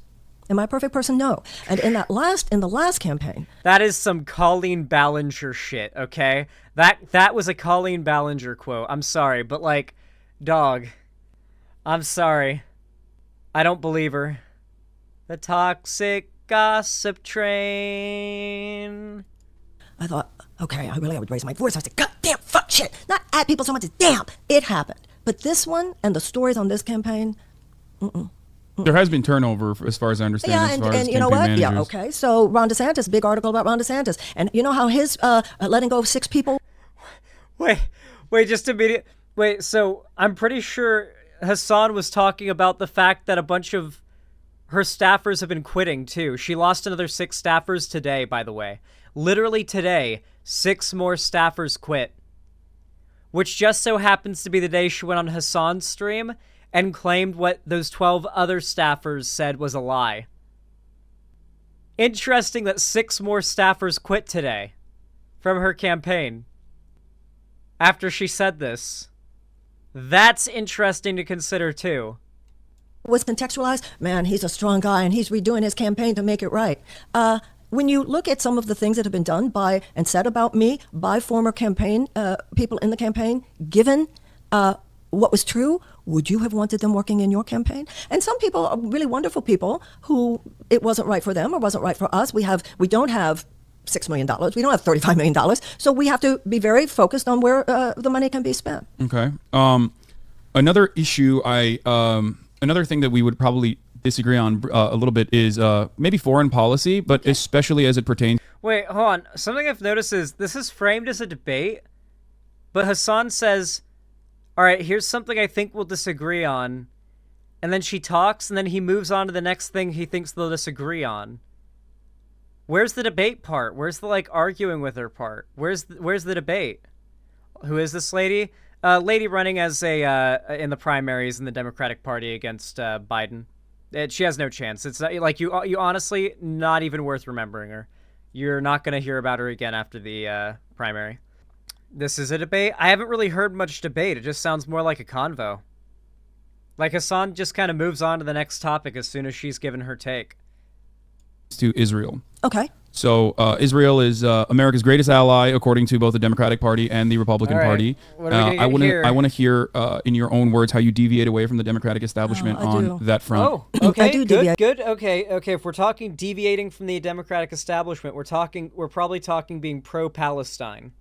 Am I a perfect person? No. And in the last campaign... That is some Colleen Ballinger shit, okay? That was a Colleen Ballinger quote. I'm sorry, but dog, I'm sorry. I don't believe her. The toxic gossip train. I thought, okay, I would raise my voice. I said, God damn, fuck, shit. Not at people so much as damn. It happened. But this one and the stories on this campaign, There has been turnover, as far as I understand. Yeah, as far as and you know what? managers. Yeah, okay. So Ron DeSantis, big article about Ron DeSantis. And you know how his letting go of 6 people? Wait, just immediate. Wait, so I'm pretty sure Hassan was talking about the fact that a bunch of her staffers have been quitting, too. She lost another 6 staffers today, by the way. Literally today, 6 more staffers quit. Which just so happens to be the day she went on Hassan's stream and claimed what those 12 other staffers said was a lie. Interesting that 6 more staffers quit today from her campaign after she said this. That's interesting to consider, too. Was contextualized, man, he's a strong guy and he's redoing his campaign to make it right. When you look at some of the things that have been done by and said about me by former campaign people in the campaign, given what was true, would you have wanted them working in your campaign? And some people are really wonderful people who it wasn't right for them or wasn't right for us. We don't have $6 million. We don't have $35 million. So we have to be very focused on where the money can be spent. Okay. Another issue, another thing that we would probably disagree on a little bit is maybe foreign policy, but especially as it pertains. Wait, hold on. Something I've noticed is this is framed as a debate, but Hassan says, all right, here's something I think we'll disagree on. And then she talks, and then he moves on to the next thing he thinks they'll disagree on. Where's the debate part? Where's the, like, arguing with her part? Where's the debate? Who is this lady? Lady running as in the primaries in the Democratic Party against Biden. She has no chance. It's not, like, you honestly, not even worth remembering her. You're not going to hear about her again after the primary. This is a debate? I haven't really heard much debate. It just sounds more like a convo. Like, Hassan just kind of moves on to the next topic as soon as she's given her take. To Israel. Okay. So Israel is America's greatest ally, according to both the Democratic Party and the Republican Party. What are we gonna I want to hear, in your own words, how you deviate away from the Democratic establishment on that front. Oh, okay, I do good, deviate. good. Okay. If we're talking deviating from the Democratic establishment, we're probably talking being pro-Palestine.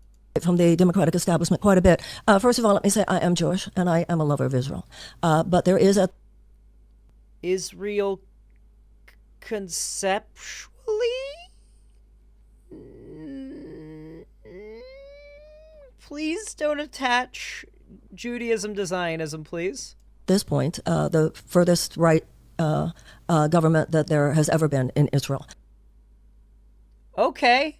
From the Democratic establishment quite a bit. First of all, let me say I am Jewish and I am a lover of Israel. But there is a... Israel conceptually? Please don't attach Judaism to Zionism, please. this point, the furthest right government that there has ever been in Israel. Okay.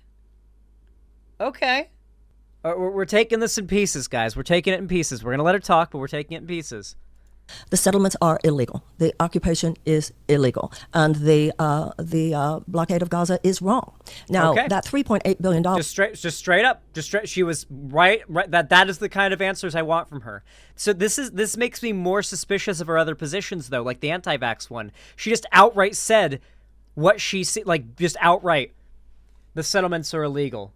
We're taking this in pieces, guys. We're taking it in pieces. We're going to let her talk, but we're taking it in pieces. The settlements are illegal. The occupation is illegal, and the blockade of Gaza is wrong. Now, Okay. that $3.8 billion. Just straight up. She was right. That is the kind of answers I want from her. So this makes me more suspicious of her other positions, though, like the anti-vax one. She just outright said what she said, like just outright. The settlements are illegal.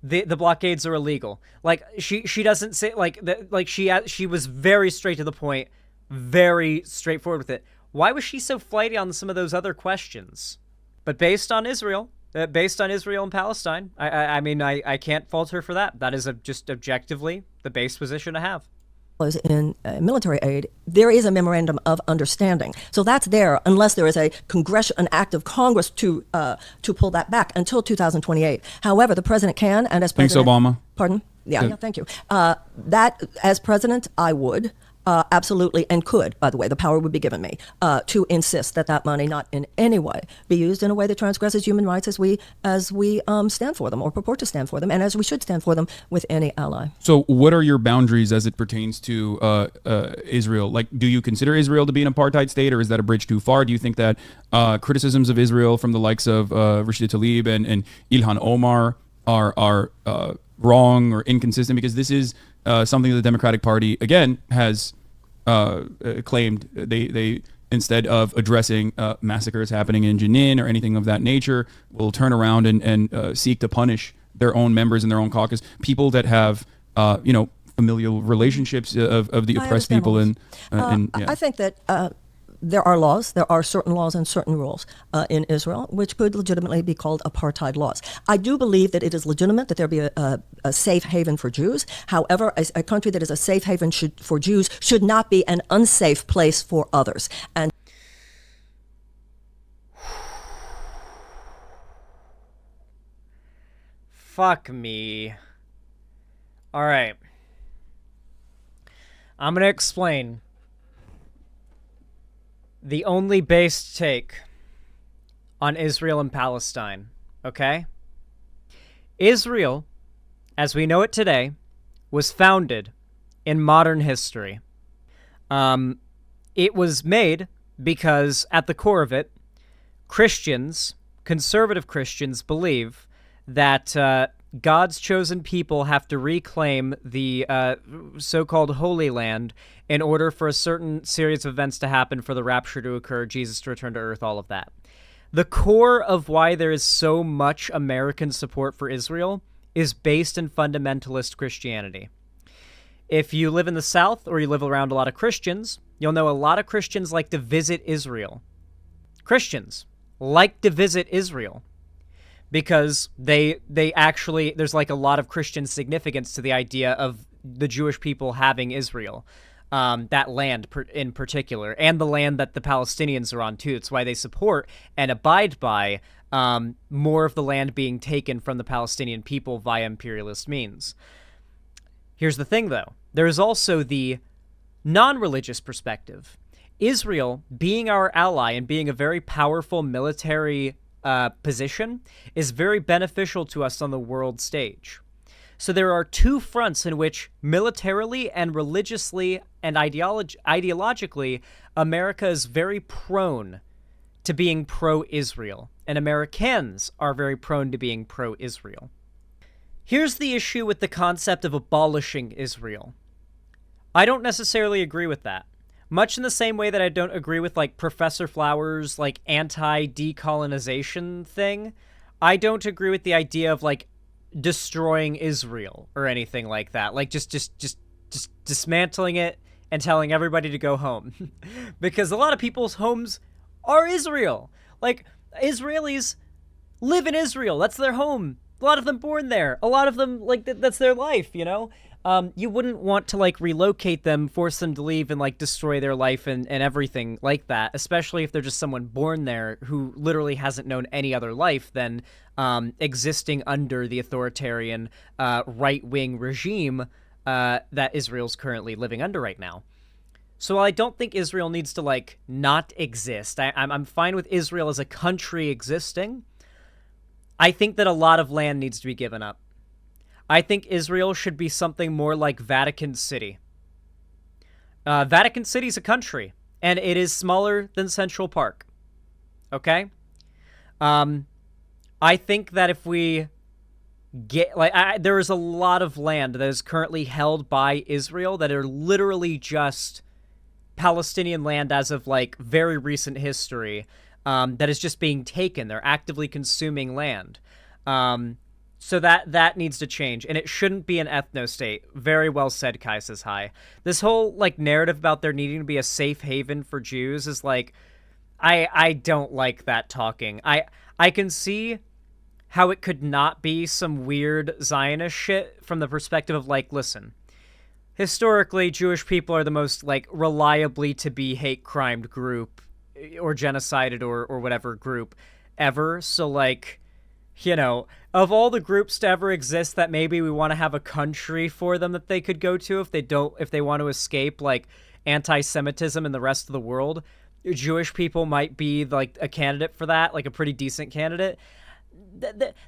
The blockades are illegal. Like she doesn't say she was very straight to the point. Very straightforward with it. Why was she so flighty on some of those other questions? But based on Israel and Palestine, I mean, I can't fault her for that. That is just objectively the base position to have. In military aid, there is a memorandum of understanding. So that's there unless there is an act of Congress to pull that back until 2028. However, the president can, and as president... Thanks, Obama. Pardon? Yeah, thank you. That, as president, I would... absolutely, and could, by the way, the power would be given me to insist that money not in any way be used in a way that transgresses human rights as we stand for them or purport to stand for them, and as we should stand for them with any ally. So what are your boundaries as it pertains to Israel? Like, do you consider Israel to be an apartheid state, or is that a bridge too far? Do you think that criticisms of Israel from the likes of Rashida Tlaib and Ilhan Omar are wrong or inconsistent? Because this is something the Democratic Party, again, has claimed. They instead of addressing massacres happening in Jenin or anything of that nature, will turn around and seek to punish their own members in their own caucus, people that have, familial relationships of the oppressed people. I think that there are certain laws and certain rules in Israel which could legitimately be called apartheid laws. I do believe that it is legitimate that there be a safe haven for Jews. However, a country that is a safe haven for Jews should not be an unsafe place for others. And Fuck me. All right. I'm going to explain the only based take on Israel and Palestine, okay? Israel, as we know it today, was founded in modern history. It was made because, at the core of it, Christians, conservative Christians, believe that God's chosen people have to reclaim the so-called Holy Land in order for a certain series of events to happen, for the rapture to occur, Jesus to return to earth, all of that. The core of why there is so much American support for Israel is based in fundamentalist Christianity. If you live in the South or you live around a lot of Christians, you'll know a lot of Christians like to visit Israel. Christians like to visit Israel because they actually, there's like a lot of Christian significance to the idea of the Jewish people having Israel. that land in particular, and the land that the Palestinians are on too. It's why they support and abide by more of the land being taken from the Palestinian people via imperialist means. Here's the thing, though. There is also the non-religious perspective. Israel, being our ally and being a very powerful military position, is very beneficial to us on the world stage. So there are two fronts in which militarily and religiously and ideologically, America is very prone to being pro-Israel, and Americans are very prone to being pro-Israel. Here's the issue with the concept of abolishing Israel. I don't necessarily agree with that. Much in the same way that I don't agree with, like, Professor Flowers' like, anti-decolonization thing, I don't agree with the idea of, like, destroying Israel or anything like that. Like, just dismantling it and telling everybody to go home. Because a lot of people's homes are Israel. Like, Israelis live in Israel. That's their home. A lot of them born there. A lot of them, like, that's their life, you know? You wouldn't want to, like, relocate them, force them to leave, and, like, destroy their life and everything like that, especially if they're just someone born there who literally hasn't known any other life than existing under the authoritarian right-wing regime that Israel's currently living under right now. So while I don't think Israel needs to, like, not exist, I'm fine with Israel as a country existing, I think that a lot of land needs to be given up. I think Israel should be something more like Vatican City. Vatican City is a country, and it is smaller than Central Park. Okay? I think that if we get, like, there is a lot of land that is currently held by Israel that are literally just Palestinian land as of, like, very recent history, that is just being taken. They're actively consuming land. So that needs to change, and it shouldn't be an ethno-state. Very well said, Kai Says Hi. This whole, like, narrative about there needing to be a safe haven for Jews is, like, I don't like that talking. I can see how it could not be some weird Zionist shit from the perspective of, like, listen, historically, Jewish people are the most, like, reliably to be hate-crimed group or genocided or whatever group ever. So, like, you know, of all the groups to ever exist that maybe we want to have a country for them that they could go to if they want to escape, like, anti-Semitism in the rest of the world, Jewish people might be, like, a candidate for that, like a pretty decent candidate.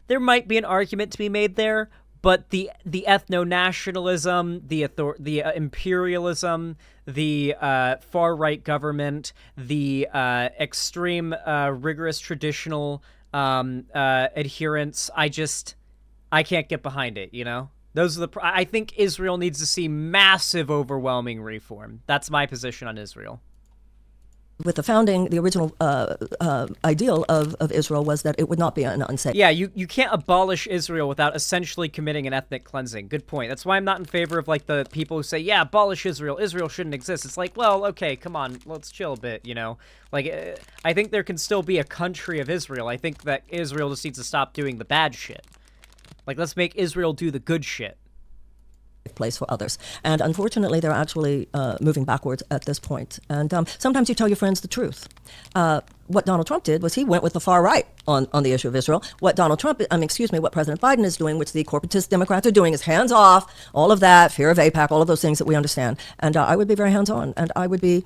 There might be an argument to be made there, but the ethno-nationalism, the imperialism, the far-right government, the extreme rigorous traditional adherence, I can't get behind it, you know? Those are I think Israel needs to see massive, overwhelming reform. That's my position on Israel. With the founding, the original ideal of Israel was that it would not be an unsafe. Yeah, you can't abolish Israel without essentially committing an ethnic cleansing. Good point. That's why I'm not in favor of, like, the people who say, yeah, abolish Israel. Israel shouldn't exist. It's like, well, okay, come on, let's chill a bit, you know? Like, I think there can still be a country of Israel. I think that Israel just needs to stop doing the bad shit. Like, let's make Israel do the good shit. Place for others. And unfortunately, they're actually moving backwards at this point. And sometimes you tell your friends the truth. What Donald Trump did was he went with the far right on the issue of Israel. What what President Biden is doing, which the corporatist Democrats are doing, is hands off, all of that, fear of AIPAC, all of those things that we understand. And I would be very hands on, and I would be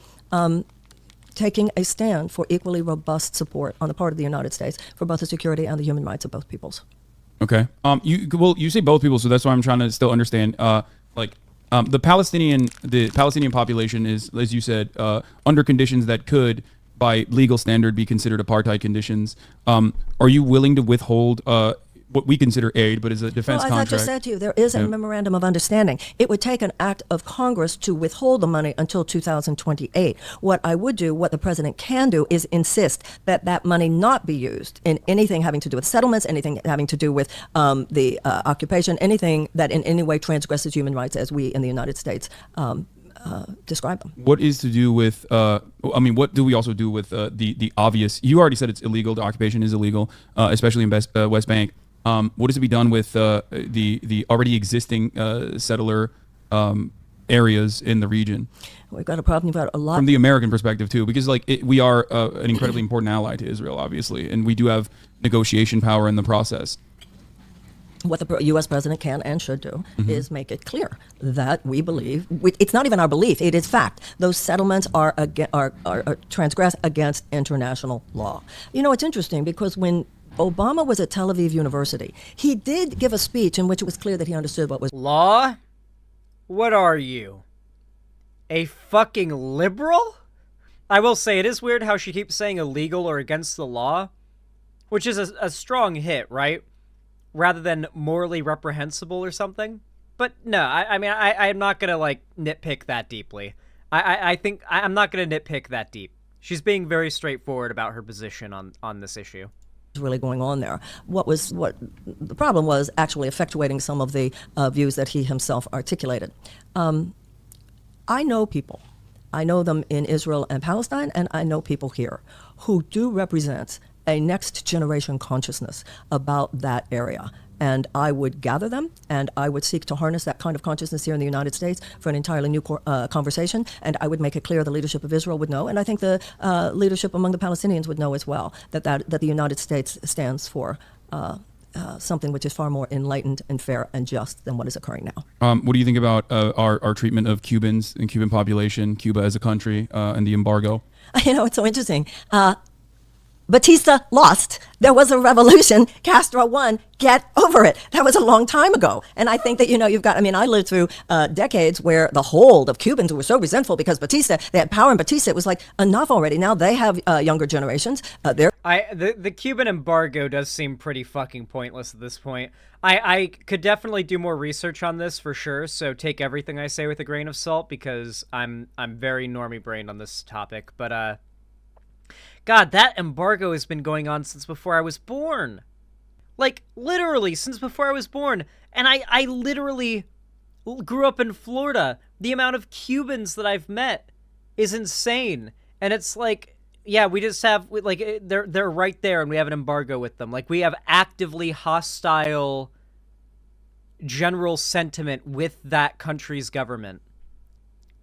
taking a stand for equally robust support on the part of the United States for both the security and the human rights of both peoples. Okay. You say both people, so that's why I'm trying to still understand. The Palestinian population is, as you said, under conditions that could, by legal standard, be considered apartheid conditions. Are you willing to withhold what we consider aid, but is a defense contract? As I just said to you, there is a memorandum of understanding. It would take an act of Congress to withhold the money until 2028. What I would do, what the president can do, is insist that that money not be used in anything having to do with settlements, anything having to do with the occupation, anything that in any way transgresses human rights as we in the United States describe them. What is to do with, what do we also do with the obvious, you already said it's illegal, the occupation is illegal, especially in West Bank. What is to be done with the already existing settler areas in the region. We've got a problem. You've got a lot. From the American perspective too, because like we are an incredibly important ally to Israel, obviously, and we do have negotiation power in the process. What the U.S. president can and should do is make it clear that we believe, it's not even our belief, it is fact, those settlements are transgress against international law. You know, it's interesting because when Obama was at Tel Aviv University, he did give a speech in which it was clear that he understood what was Law? What are you? A fucking liberal? I will say it is weird how she keeps saying illegal or against the law, which is a strong hit, right? Rather than morally reprehensible or something. But no, I'm not gonna like nitpick that deeply. I think I'm not gonna nitpick that deep. She's being very straightforward about her position on this issue. really going on there. What the problem was actually effectuating some of the views that he himself articulated. I know people. I know them in Israel and Palestine, and I know people here who do represent a next generation consciousness about that area. And I would gather them, and I would seek to harness that kind of consciousness here in the United States for an entirely new conversation, and I would make it clear the leadership of Israel would know, and I think the leadership among the Palestinians would know as well, that the United States stands for something which is far more enlightened and fair and just than what is occurring now. What do you think about our treatment of Cubans and Cuban population, Cuba as a country, and the embargo? You know, it's so interesting. Batista lost. There was a revolution. Castro won. Get over it. That was a long time ago. And I think that, you know, I lived through decades where the hold of Cubans were so resentful because Batista, they had power in Batista. It was like, enough already. Now they have younger generations. The Cuban embargo does seem pretty fucking pointless at this point. I could definitely do more research on this for sure, so take everything I say with a grain of salt because I'm very normie brained on this topic. But God, that embargo has been going on since before I was born. Like, literally, since before I was born. And I literally grew up in Florida. The amount of Cubans that I've met is insane. And it's like, yeah, we just have, like, they're right there and we have an embargo with them. Like, we have actively hostile general sentiment with that country's government.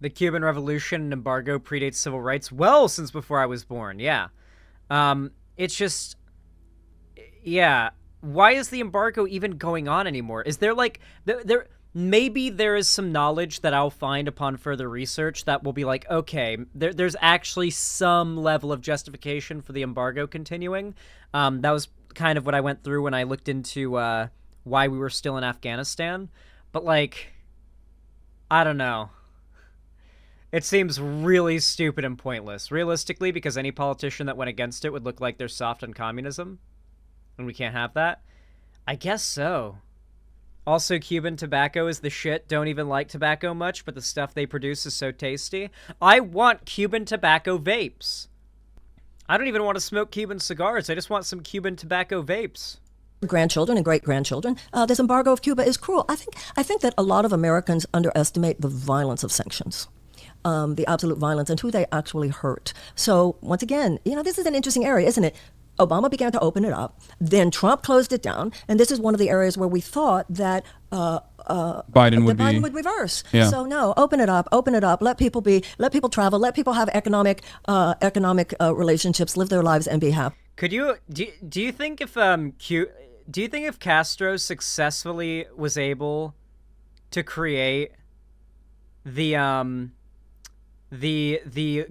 The Cuban Revolution and embargo predates civil rights well since before I was born, yeah. It's just, yeah. Why is the embargo even going on anymore? Is there, like, maybe there is some knowledge that I'll find upon further research that will be like, okay, there's actually some level of justification for the embargo continuing. That was kind of what I went through when I looked into why we were still in Afghanistan. But, like, I don't know. It seems really stupid and pointless, realistically, because any politician that went against it would look like they're soft on communism, and we can't have that. I guess so. Also, Cuban tobacco is the shit. Don't even like tobacco much, but the stuff they produce is so tasty. I want Cuban tobacco vapes. I don't even want to smoke Cuban cigars. I just want some Cuban tobacco vapes. Grandchildren and great-grandchildren. This embargo of Cuba is cruel. I think that a lot of Americans underestimate the violence of sanctions. The absolute violence and who they actually hurt. So once again, you know, this is an interesting area, isn't it? Obama began to open it up, then Trump closed it down, and this is one of the areas where we thought that Biden would reverse. Yeah. So no, open it up, let people travel, let people have economic relationships, live their lives, and be happy. Could you do you think if Castro successfully was able to create the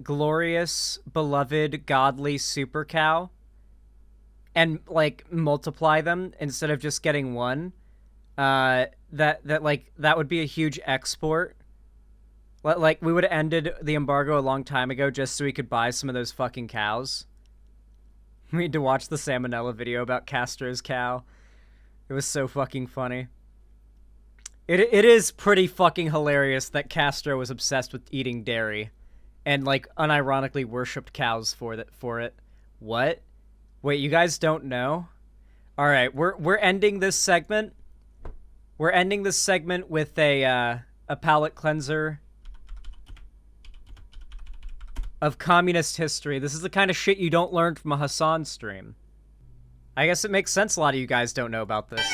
glorious, beloved, godly super cow and, like, multiply them instead of just getting one, that would be a huge export. Like, we would have ended the embargo a long time ago just so we could buy some of those fucking cows. We need to watch the Salmonella video about Castro's cow. It was so fucking funny. It is pretty fucking hilarious that Castro was obsessed with eating dairy and, like, unironically worshipped cows for it. What? Wait, you guys don't know? All right, we're ending this segment. We're ending this segment with a palate cleanser of communist history. This is the kind of shit you don't learn from a Hassan stream. I guess it makes sense a lot of you guys don't know about this.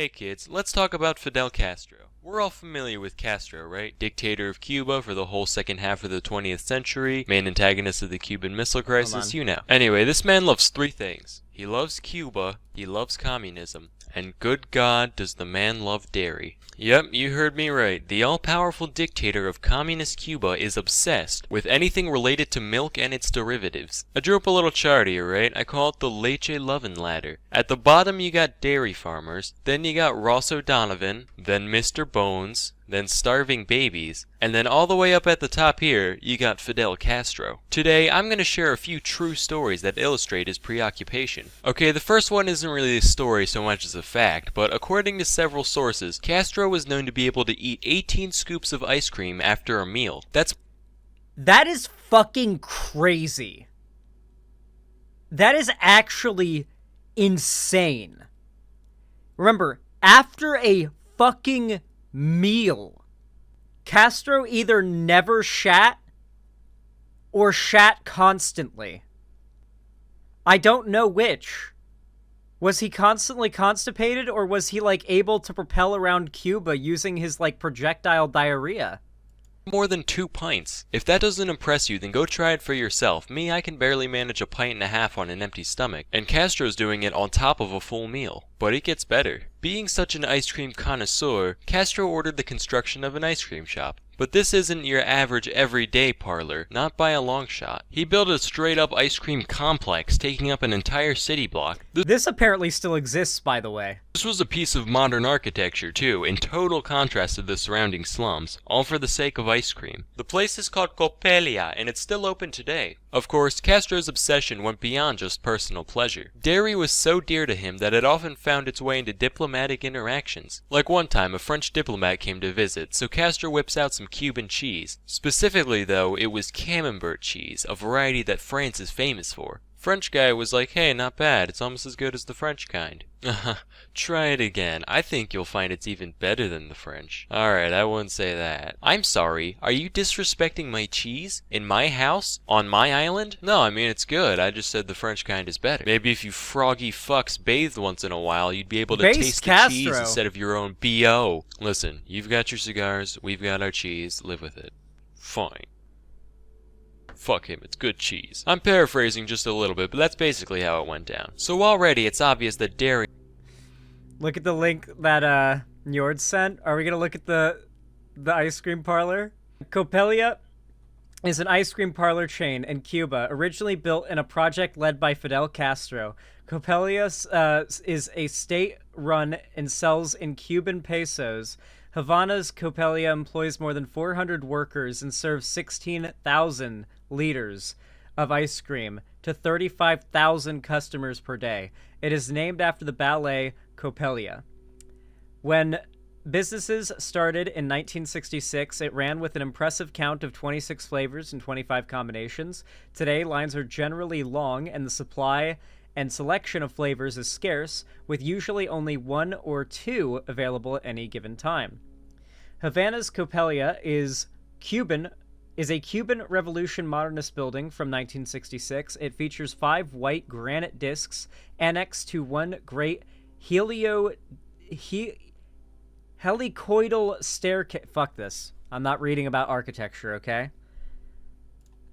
Hey kids, let's talk about Fidel Castro. We're all familiar with Castro, right? Dictator of Cuba for the whole second half of the 20th century, main antagonist of the Cuban Missile Crisis, you know. Anyway, this man loves three things. He loves Cuba, he loves communism, and good God, does the man love dairy. Yep, you heard me right. The all-powerful dictator of communist Cuba is obsessed with anything related to milk and its derivatives. I drew up a little chart here, right? I call it the Leche Lovin' Ladder. At the bottom you got dairy farmers, then you got Ross O'Donovan, then Mr. Bones, then starving babies, and then all the way up at the top here, you got Fidel Castro. Today, I'm going to share a few true stories that illustrate his preoccupation. Okay, the first one isn't really a story so much as a fact, but according to several sources, Castro was known to be able to eat 18 scoops of ice cream after a meal. That is fucking crazy. That is actually insane. Remember, after a fucking meal, Castro either never shat or shat constantly. I don't know which. Was he constantly constipated, or was he, like, able to propel around Cuba using his, like, projectile diarrhea? More than 2 pints. If that doesn't impress you, then go try it for yourself. Me, I can barely manage a pint and a half on an empty stomach, and Castro's doing it on top of a full meal. But it gets better. Being such an ice cream connoisseur, Castro ordered the construction of an ice cream shop. But this isn't your average everyday parlor, not by a long shot. He built a straight-up ice cream complex, taking up an entire city block. This apparently still exists, by the way. This was a piece of modern architecture, too, in total contrast to the surrounding slums, all for the sake of ice cream. The place is called Copelia, and it's still open today. Of course, Castro's obsession went beyond just personal pleasure. Dairy was so dear to him that it often found its way into diplomatic interactions. Like one time, a French diplomat came to visit, so Castro whips out some Cuban cheese. Specifically, though, it was Camembert cheese, a variety that France is famous for. French guy was like, hey, not bad, it's almost as good as the French kind. Try it again. I think you'll find it's even better than the French. Alright, I wouldn't say that. I'm sorry, are you disrespecting my cheese? In my house? On my island? No, I mean it's good, I just said the French kind is better. Maybe if you froggy fucks bathed once in a while, you'd be able to taste the cheese instead of your own B.O. Listen, you've got your cigars, we've got our cheese, live with it. Fine. Fuck him, it's good cheese. I'm paraphrasing just a little bit, but that's basically how it went down. So already it's obvious that dairy... Look at the link that Njord sent. Are we gonna look at the ice cream parlor? Copelia is an ice cream parlor chain in Cuba, originally built in a project led by Fidel Castro. Copelia is a state-run and sells in Cuban pesos. Havana's Copelia employs more than 400 workers and serves 16,000 liters of ice cream to 35,000 customers per day. It is named after the ballet Copelia. When businesses started in 1966, it ran with an impressive count of 26 flavors and 25 combinations. Today, lines are generally long, and the supply and selection of flavors is scarce, with usually only 1 or 2 available at any given time. Havana's Copelia is a Cuban Revolution modernist building from 1966. It features 5 white granite discs annexed to one great helicoidal staircase. Fuck this. I'm not reading about architecture, okay?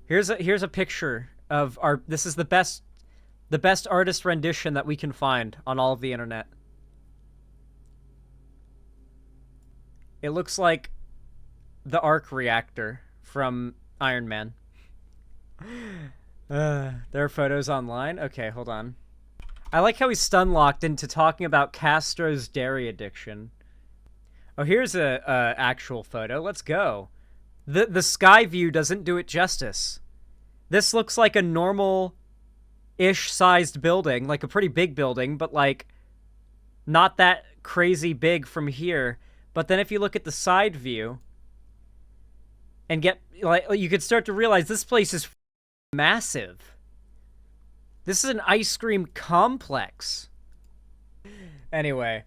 Here's a picture of our... This is the best artist rendition that we can find on all of the internet. It looks like the arc reactor from Iron Man. There are photos online? Okay, hold on. I like how he's stun-locked into talking about Castro's dairy addiction. Oh, here's a actual photo. Let's go. The sky view doesn't do it justice. This looks like a normal-ish sized building, like a pretty big building, but like not that crazy big from here. But then if you look at the side view and get, like, you could start to realize this place is massive. This is an ice cream complex. Anyway.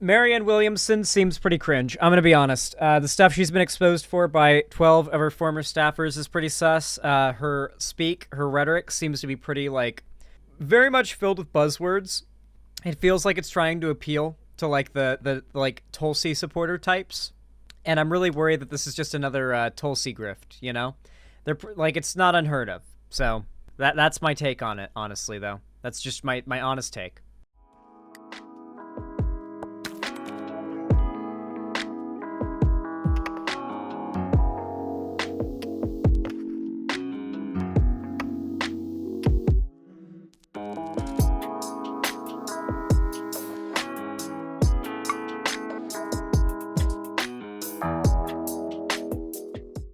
Marianne Williamson seems pretty cringe. I'm gonna be honest. The stuff she's been exposed for by 12 of her former staffers is pretty sus. Her rhetoric seems to be pretty, like, very much filled with buzzwords. It feels like it's trying to appeal to like the like Tulsi supporter types, and I'm really worried that this is just another Tulsi grift. You know, like it's not unheard of. So that's my take on it. Honestly, though, that's just my honest take.